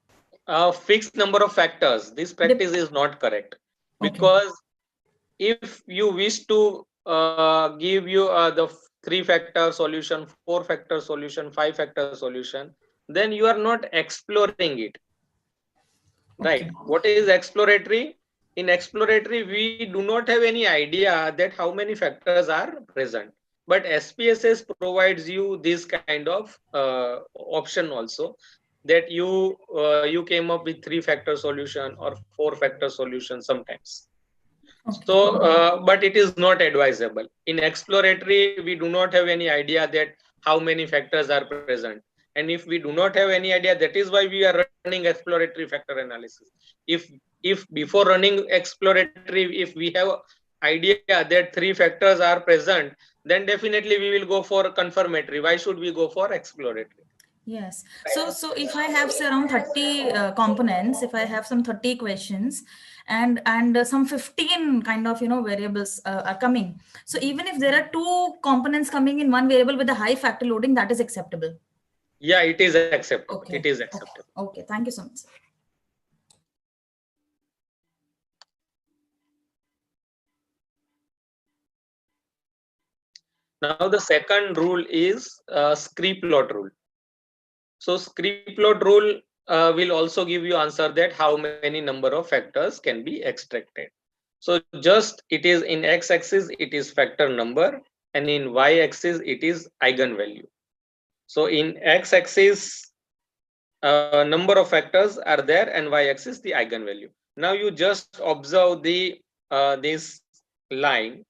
Fixed number of factors. This practice is not correct. Because if you wish to give you the 3-factor solution, 4-factor solution, 5-factor solution, then you are not exploring it. Right. What is exploratory? In exploratory, we do not have any idea that how many factors are present. But SPSS provides you this kind of option also, that you came up with 3-factor solution or 4-factor solution sometimes. So, but it is not advisable. In exploratory, we do not have any idea that how many factors are present. And if we do not have any idea, that is why we are running exploratory factor analysis. If before running exploratory, if we have idea that 3 factors are present, then definitely we will go for confirmatory. Why should we go for exploratory? Yes. So if I have say around 30 components, if I have some 30 questions and some 15 kind of variables are coming, so even if there are 2 components coming in one variable with a high factor loading, that is acceptable. Yeah, it is acceptable. Okay. It is acceptable. Okay. Thank you so much. Now the second rule is scree plot rule. So scree plot rule will also give you answer that how many number of factors can be extracted. So just it is in x-axis it is factor number, and in y-axis it is eigenvalue. So in x-axis number of factors are there, and y-axis the eigenvalue. Now you just observe the this line.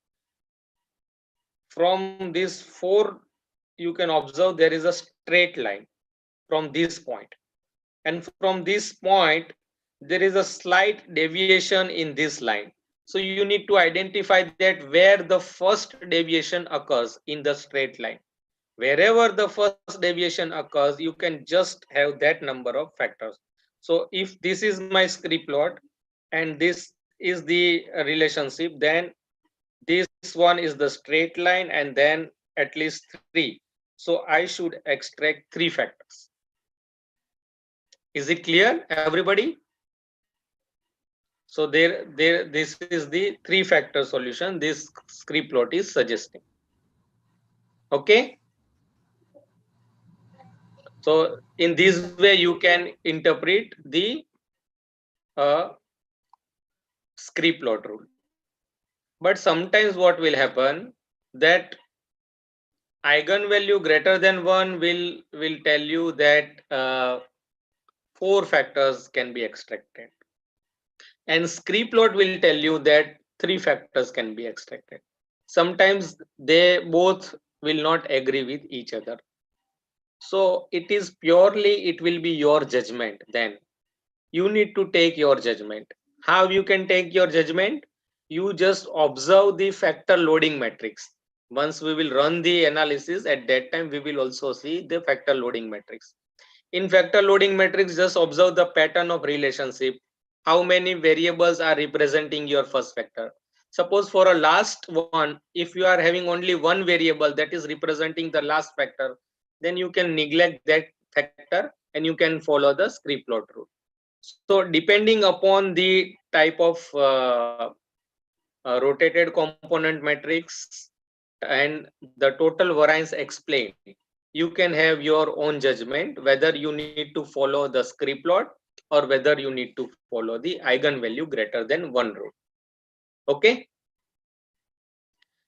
From this 4, you can observe there is a straight line from this point, and from this point there is a slight deviation in this line. So you need to identify that where the first deviation occurs in the straight line. Wherever the first deviation occurs, you can just have that number of factors. So if this is my scree plot and this is the relationship, then this one is the straight line, and then at least 3. So I should extract 3 factors. Is it clear, everybody? So this is the 3-factor solution this scree plot is suggesting. Okay. So in this way you can interpret the scree plot rule. But sometimes what will happen, that eigenvalue greater than 1 will tell you that 4 factors can be extracted, and scree plot will tell you that 3 factors can be extracted. Sometimes they both will not agree with each other. So it is purely, it will be your judgment. Then you need to take your judgment. How you can take your judgment? You just observe the factor loading matrix. Once we will run the analysis, at that time we will also see the factor loading matrix. In factor loading matrix, just observe the pattern of relationship. How many variables are representing your first factor? Suppose for a last one, if you are having only one variable that is representing the last factor, then you can neglect that factor and you can follow the scree plot rule. So depending upon the type of rotated component matrix and the total variance explained, you can have your own judgment whether you need to follow the scree plot or whether you need to follow the eigenvalue greater than 1 rule. Okay.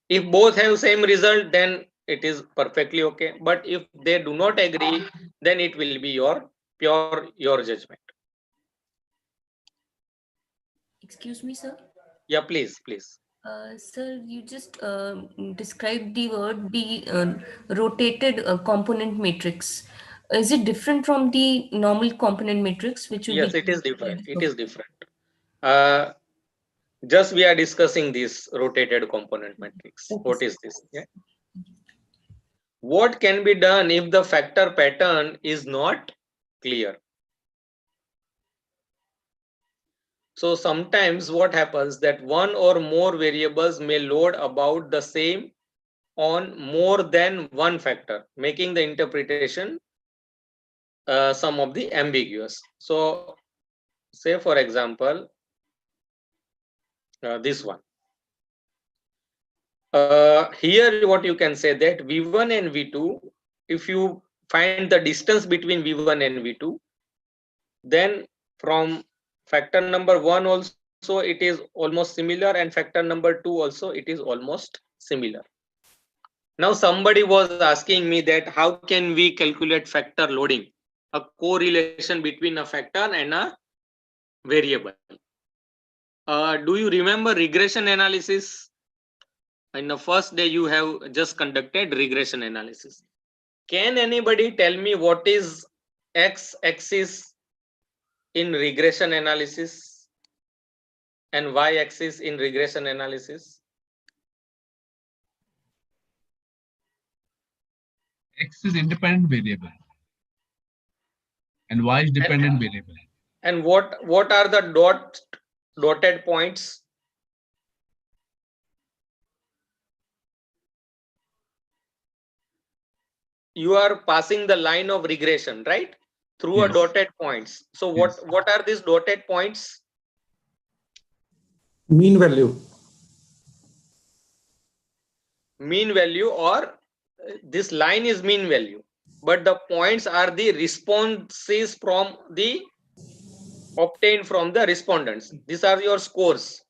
If both have same result, then it is perfectly okay. But if they do not agree, then it will be your judgment. Excuse me, sir. Yeah, please. Sir, you just described the word the rotated component matrix. Is it different from the normal component matrix, which will Yes, be? it is different. It is different. Just we are discussing this rotated component matrix. Okay. What is this? Yeah. What can be done if the factor pattern is not clear? So sometimes what happens that one or more variables may load about the same on more than one factor, making the interpretation some of the ambiguous. So say for example, this one. Here what you can say that V1 and V2, if you find the distance between V1 and V2, then from factor number 1 also it is almost similar, and factor number 2 also it is almost similar. Now somebody was asking me that how can we calculate factor loading? a correlation between a factor and a variable. Do you remember regression analysis? In the first day you have just conducted regression analysis. Can anybody tell me what is x-axis in regression analysis and y-axis in regression analysis? X is independent variable and Y is dependent variable. And what are the dotted points? You are passing the line of regression, right? Through a dotted points. So what are these dotted points? Mean value. Mean value, or this line is mean value, but the points are the responses from the obtained from the respondents. These are your scores.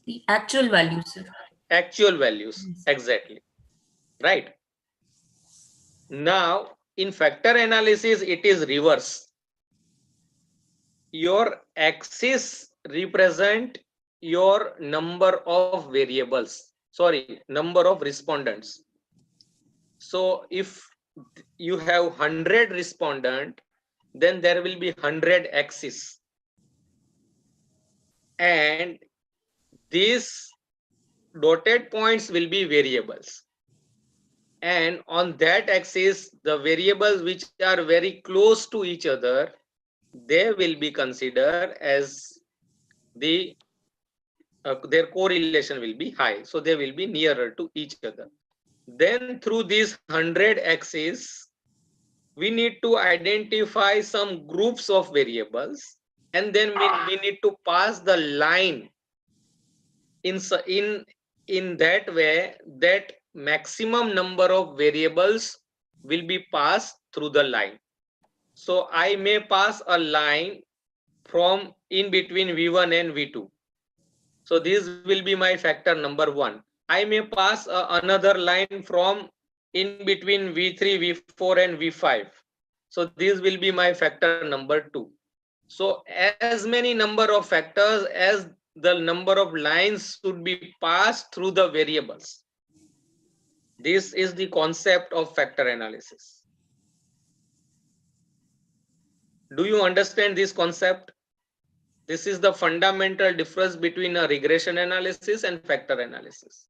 The actual values, sir. Actual values, exactly. Right. Now, in factor analysis, it is reverse. Your axis represent your number of variables. Sorry, number of respondents. So if you have 100 respondent, then there will be 100 axis. And these dotted points will be variables. And on that axis, the variables which are very close to each other, they will be considered as the their correlation will be high. So they will be nearer to each other. Then through these 100 axes, we need to identify some groups of variables, and then we need to pass the line in that way that maximum number of variables will be passed through the line. So I may pass a line from in between V1 and V2. So this will be my factor number 1. I may pass another line from in between V3, V4 and V5. So this will be my factor number 2. So as many number of factors as the number of lines should be passed through the variables. This is the concept of factor analysis. Do you understand this concept? This is the fundamental difference between a regression analysis and factor analysis.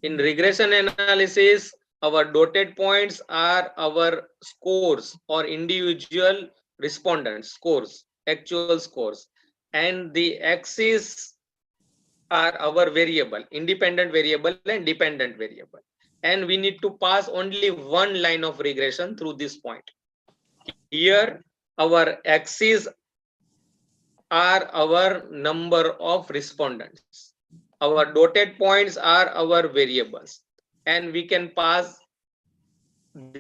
In regression analysis, our dotted points are our scores or individual respondents scores, actual scores, and the axis are our variable, independent variable and dependent variable. And we need to pass only one line of regression through this point. Here, our axis are our number of respondents. Our dotted points are our variables. And we can pass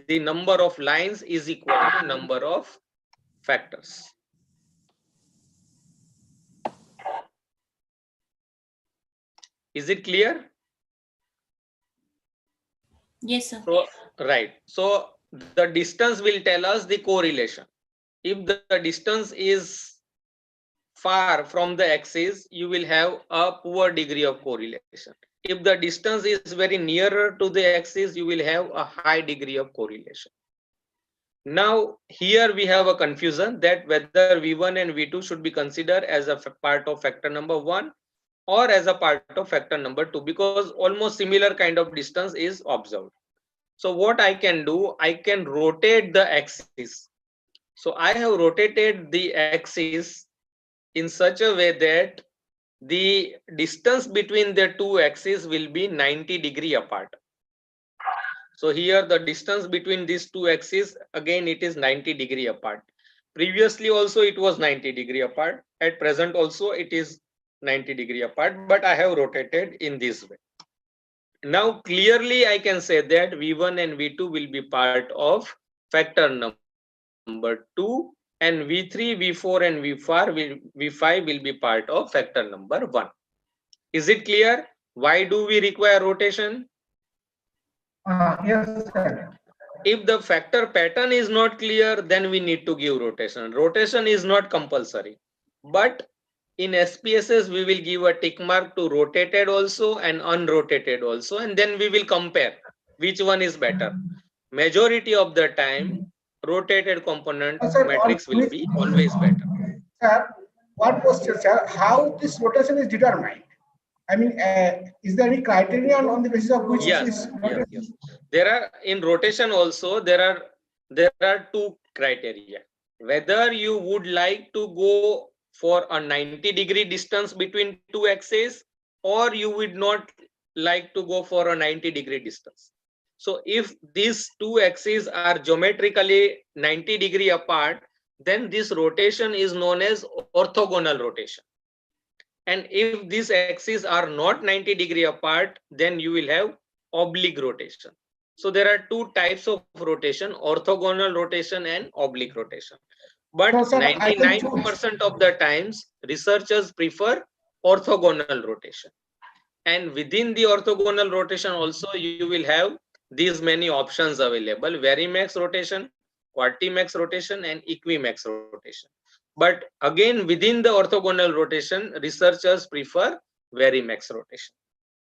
the number of lines is equal to number of factors. Is it clear? Yes, sir. So, right. So the distance will tell us the correlation. If the distance is far from the axis, you will have a poor degree of correlation. If the distance is very nearer to the axis, you will have a high degree of correlation. Now, here we have a confusion that whether V1 and V2 should be considered as a part of factor number 1 or as a part of factor number 2, because almost similar kind of distance is observed. So what I can do, I can rotate the axis. So I have rotated the axis in such a way that the distance between the two axes will be 90 degrees apart. So here the distance between these two axes, again it is 90 degrees apart. Previously also it was 90 degrees apart. At present also it is 90 degrees apart, but I have rotated in this way. Now clearly I can say that V1 and V2 will be part of factor number 2, and V3, V4 and V5 will be part of factor number 1. Is it clear? Why do we require rotation? Yes, sir. if the factor pattern is not clear, then we need to give rotation. Rotation is not compulsory, but in SPSS we will give a tick mark to rotated also and unrotated also, and then we will compare which one is better. Majority of the time, rotated component matrix will be always better. Sir, one question, sir. How this rotation is determined? I mean, is there any criterion on the basis of which it is rotated? Yes. There are in rotation also there are two criteria. Whether you would like to go for a 90-degree distance between two axes, or you would not like to go for a 90-degree distance. So if these two axes are geometrically 90-degree apart, then this rotation is known as orthogonal rotation. And if these axes are not 90-degree apart, then you will have oblique rotation. So there are two types of rotation: orthogonal rotation and oblique rotation. But 99% of the times, researchers prefer orthogonal rotation. And within the orthogonal rotation also, you will have these many options available: varimax rotation, quantimax rotation, and equimax rotation. But again, within the orthogonal rotation, researchers prefer varimax rotation.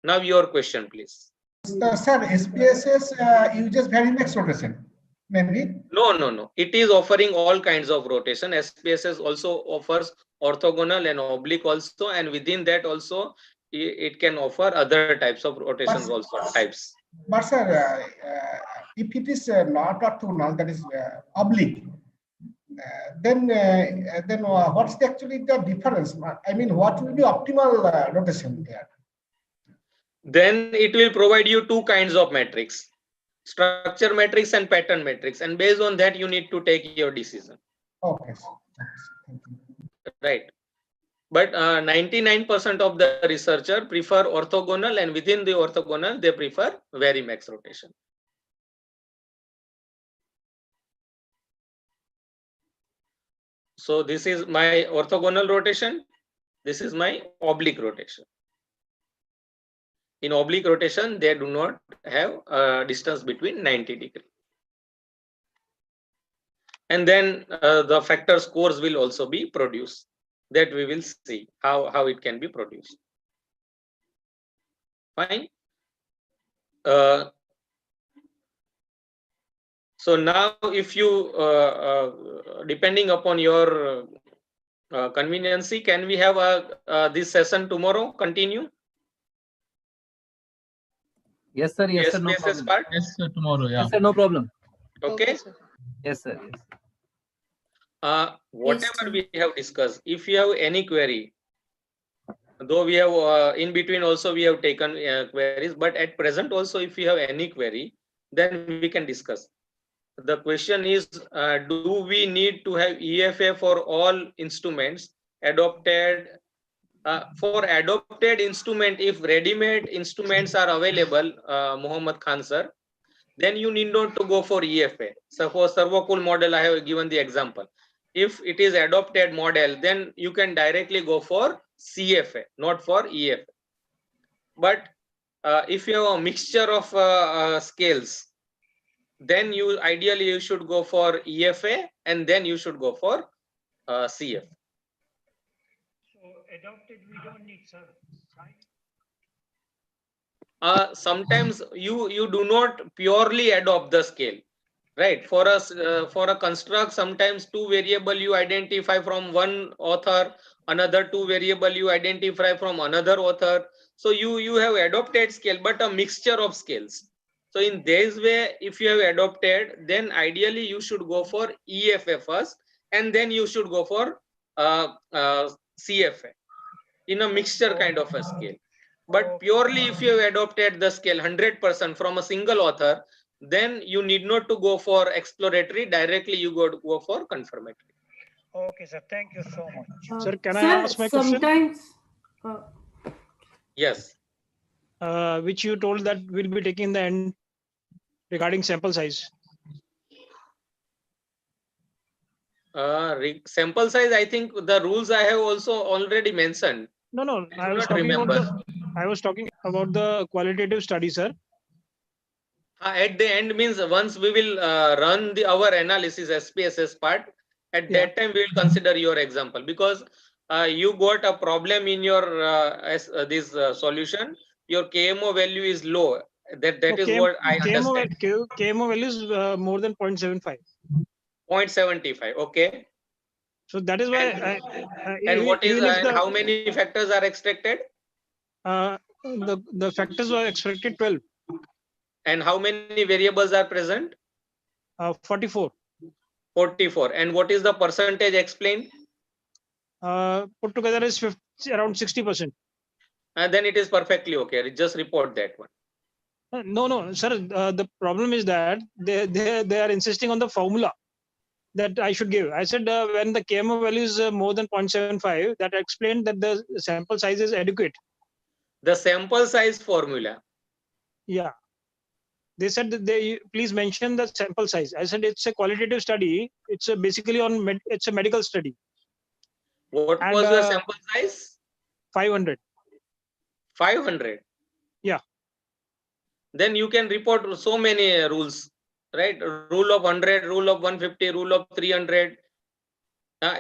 Now your question, please. Sir, SPSS uses varimax rotation, maybe? No. It is offering all kinds of rotation. SPSS also offers orthogonal and oblique also, and within that also, it can offer other types of rotations also, types. But sir, if it is not orthogonal, that is oblique, then what's actually the difference? I mean, what will be optimal rotation there? Then it will provide you two kinds of metrics: structure matrix and pattern matrix, and based on that you need to take your decision. Okay. Right. But 99% of the researcher prefer orthogonal, and within the orthogonal they prefer varimax rotation. So this is my orthogonal rotation, this is my oblique rotation. In oblique rotation, they do not have a distance between 90 degrees. And then the factor scores will also be produced. That we will see how it can be produced. Fine. So now, if you, depending upon your conveniency, can we have this session tomorrow continue? Yes, sir. Yes, sir. No problem. Part? Yes, sir. Tomorrow. Yeah. Yes, sir. No problem. Okay. Yes, sir. Yes. Whatever we have discussed, if you have any query, though we have in between also we have taken queries, but at present also if you have any query, then we can discuss. The question is, do we need to have EFA for all instruments adopted? For adopted instrument, if ready-made instruments are available, Muhammad Khan sir, then you need not to go for EFA. So for servocool model, I have given the example. If it is adopted model, then you can directly go for CFA, not for EFA. But if you have a mixture of scales, then ideally you should go for EFA, and then you should go for CFA. So adopted we don't need, sir. Sometimes you do not purely adopt the scale, right? For us, for a construct, sometimes two variable you identify from one author, another two variable you identify from another author. So you have adopted scale, but a mixture of scales. So in this way, if you have adopted, then ideally you should go for EFA first, and then you should go for CFA in a mixture kind of a scale. But purely if you have adopted the scale 100% from a single author, then you need not to go for exploratory. Directly you go for confirmatory. Okay, sir. Thank you so much. Sir, can I ask my question? Sometimes. Yes. Which you told that we'll be taking in the end regarding sample size. Sample size, I think the rules I have also already mentioned. No. I was talking about the qualitative study, sir. At the end means once we will run our analysis SPSS part, at that time we will consider your example, because you got a problem in your this solution. Your KMO value is low. That is what I understand. KMO value is more than 0.75. 0.75. Okay. So that is why. And what is even if and how many factors are extracted? The factors were extracted 12. And how many variables are present? 44. 44. And what is the percentage explained? Put together is around 60%. Then it is perfectly okay. Just report that one. No, sir. The problem is that they are insisting on the formula that I should give. I said when the KMO value is more than 0.75, that explained that the sample size is adequate. The sample size formula. Yeah. They said that please mention the sample size. I said it's a qualitative study. It's basically it's a medical study. What was the sample size? 500. 500. Yeah. Then you can report so many rules, right? Rule of 100, rule of 150, rule of 300.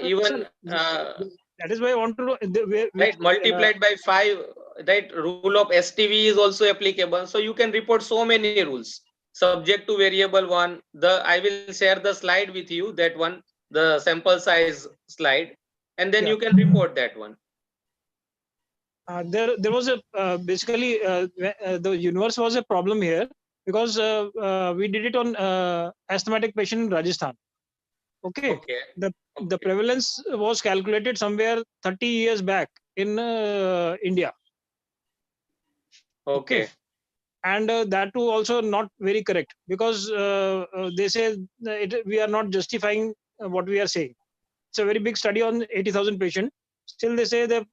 Even that is why I want to know. Right, multiplied by 5. Right, rule of STV is also applicable. So you can report so many rules subject to variable 1. I will share the slide with you, that one, the sample size slide, and then you can report that one. There was a basically the universe was a problem here, because we did it on asthmatic patient in Rajasthan. Okay. The prevalence was calculated somewhere 30 years back in India. Okay. And that too also not very correct, because they say we are not justifying what we are saying. It's a very big study on 80,000 patients. Still they say the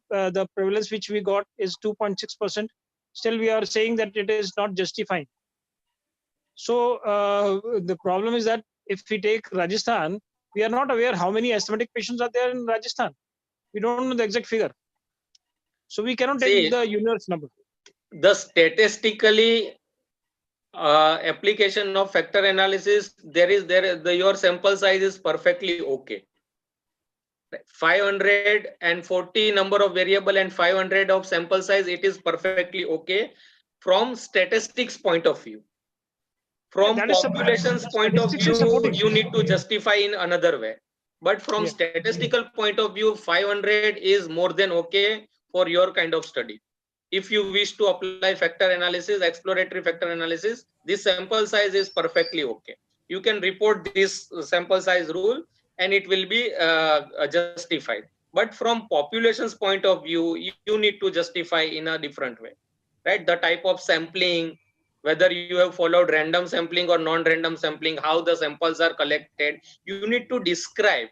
prevalence which we got is 2.6%. Still we are saying that it is not justifying. So the problem is that if we take Rajasthan, we are not aware how many asthmatic patients are there in Rajasthan. We don't know the exact figure. So we cannot take the universe number. The statistically application of factor analysis, your sample size is perfectly okay. 540 number of variable and 500 of sample size, it is perfectly okay from statistics point of view. From population's point of view, you need to justify in another way. But from statistical point of view, 500 is more than okay for your kind of study. If you wish to apply factor analysis, exploratory factor analysis, this sample size is perfectly okay. You can report this sample size rule and it will be justified. But from population's point of view, you need to justify in a different way, right? The type of sampling, whether you have followed random sampling or non-random sampling, how the samples are collected, you need to describe,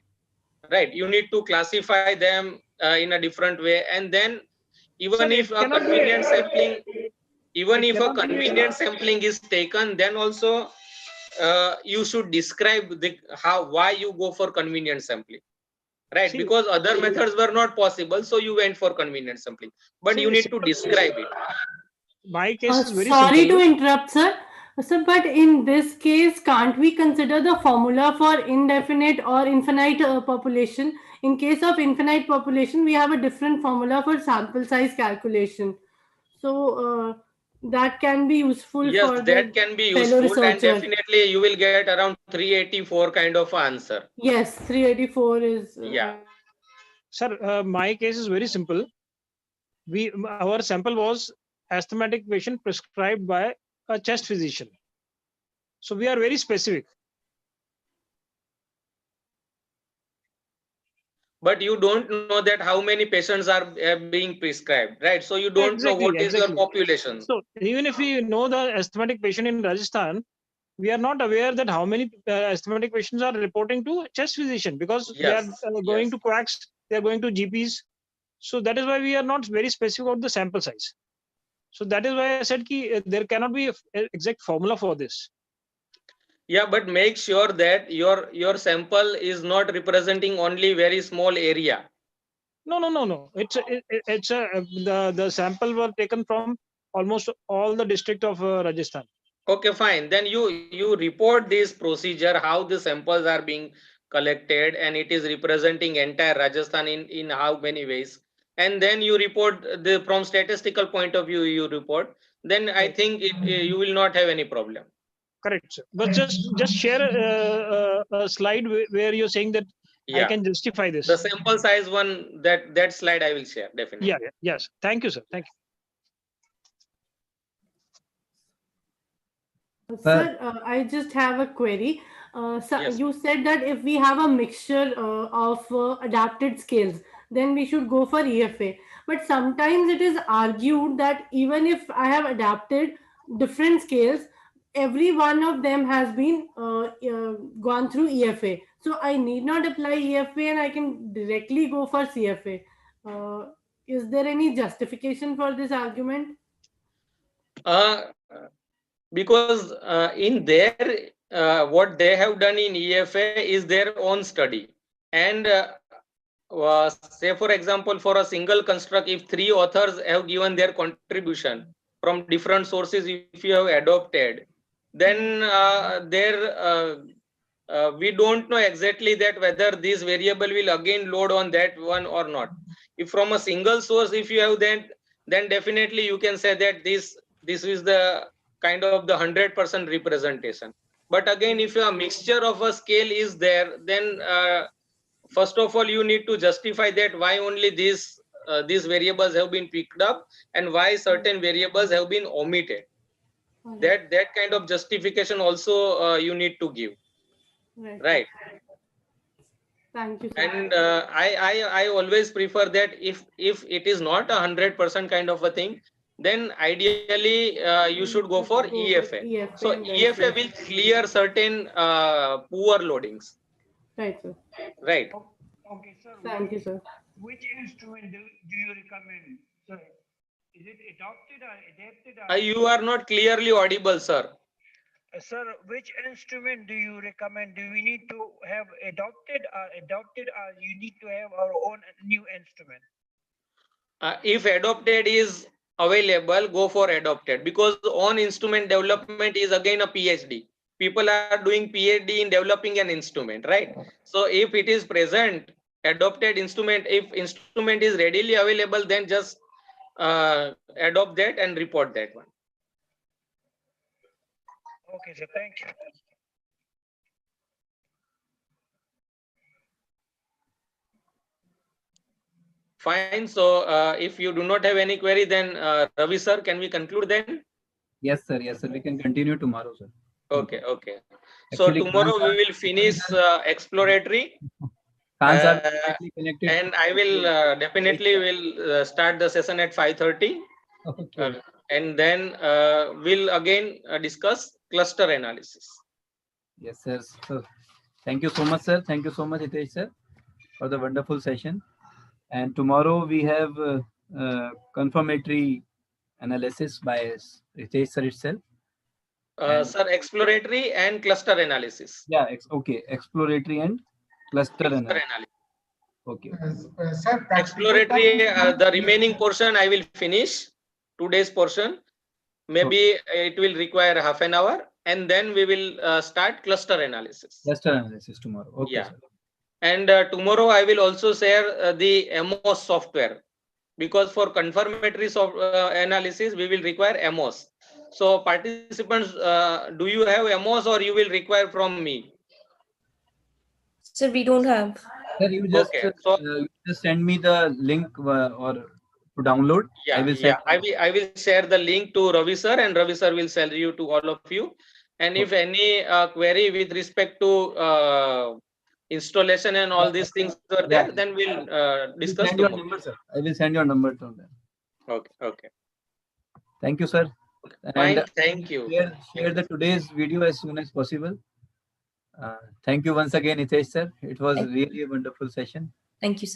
right? You need to classify them in a different way. And then even if a convenient sampling, is taken, then also you should describe why you go for convenient sampling, right? Because other methods were not possible, so you went for convenient sampling, but you need to describe it. My case is very sorry simple. to interrupt, sir. Sir, but in this case, can't we consider the formula for indefinite or infinite population? In case of infinite population, we have a different formula for sample size calculation. So that can be useful for that can be fellow useful, and researcher. definitely you will get around 384 kind of answer. Yes, 384 is. Yeah. Sir, my case is very simple. Our sample was asthmatic patient prescribed by a chest physician. So we are very specific. But you don't know that how many patients are being prescribed, right? So you don't know what is your population. So even if we know the asthmatic patient in Rajasthan, we are not aware that how many asthmatic patients are reporting to chest physician, because they are going to quacks, they are going to GPs. So that is why we are not very specific about the sample size. So that is why I said there cannot be an exact formula for this. Yeah, but make sure that your sample is not representing only very small area. No. The sample were taken from almost all the district of Rajasthan. Okay, fine. Then you report this procedure, how the samples are being collected, and it is representing entire Rajasthan in how many ways. And then you report from statistical point of view, you report. Then I think you will not have any problem. Correct, sir. But just share a slide where you're saying that I can justify this. The sample size one, that slide I will share definitely. Yeah. Yes. Thank you, sir. Thank you. Sir, I just have a query. So Yes. you said that if we have a mixture of adapted scales, then we should go for EFA. But sometimes it is argued that even if I have adapted different scales, every one of them has been gone through EFA. So I need not apply EFA and I can directly go for CFA. Is there any justification for this argument? Because in their what they have done in EFA is their own study, and say for example, for a single construct, if 3 authors have given their contribution from different sources, if you have adopted, then we don't know exactly that whether this variable will again load on that one or not. If from a single source, if you have then definitely you can say that this is the kind of the 100% representation. But again, if a mixture of a scale is there, then first of all you need to justify that why only these variables have been picked up and why certain variables have been omitted. That kind of justification also you need to give. Right. Thank you, sir. And I always prefer that if it is not 100% kind of a thing, then ideally you should go for EFA. So EFA will clear certain poor loadings. Right, sir. Right. Okay, sir. Thank you, sir. Which instrument do you recommend, sir? Is it adopted or adapted? You are not clearly audible, sir. Sir, which instrument do you recommend? Do we need to have adopted, or you need to have our own new instrument? If adopted is available, go for adopted, because on instrument development is again a PhD. People are doing PhD in developing an instrument, right? So if it is present, adopted instrument, if instrument is readily available, then just adopt that and report that one. Okay, sir. Thank you. Fine. So if you do not have any query, then Ravi sir, can we conclude then? Yes, sir. Yes, sir. We can continue tomorrow, sir. Okay. Okay. So Actually, tomorrow we will finish exploratory. And I will definitely will start the session at 5:30. Okay. And then we'll again discuss cluster analysis. Yes, sir. So, thank you so much, sir. Thank you so much, Hitesh, sir, for the wonderful session. And tomorrow we have confirmatory analysis by Hitesh, sir, itself. Sir, exploratory and cluster analysis. Yeah, okay. Exploratory and cluster analysis. Okay. Sir, exploratory, the remaining portion I will finish, today's portion. Maybe it will require half an hour, and then we will start cluster analysis. Cluster analysis tomorrow. Okay. Yeah. Sir. And tomorrow I will also share the MOS software, because for confirmatory analysis we will require MOS. So participants, do you have MOS or you will require from me? Sir, we don't have. Sir, you just you just send me the link or to download. Yeah, I will share the link to Ravi sir, and Ravi sir will send you to all of you. And if any query with respect to installation and all these things are there, then we'll discuss tomorrow. Number, sir. I will send your number to them. Okay. Okay. Thank you, sir. Fine. And thank you. Share the today's video as soon as possible. Thank you once again, Hitesh, sir. It was really a wonderful session. Thank you, sir.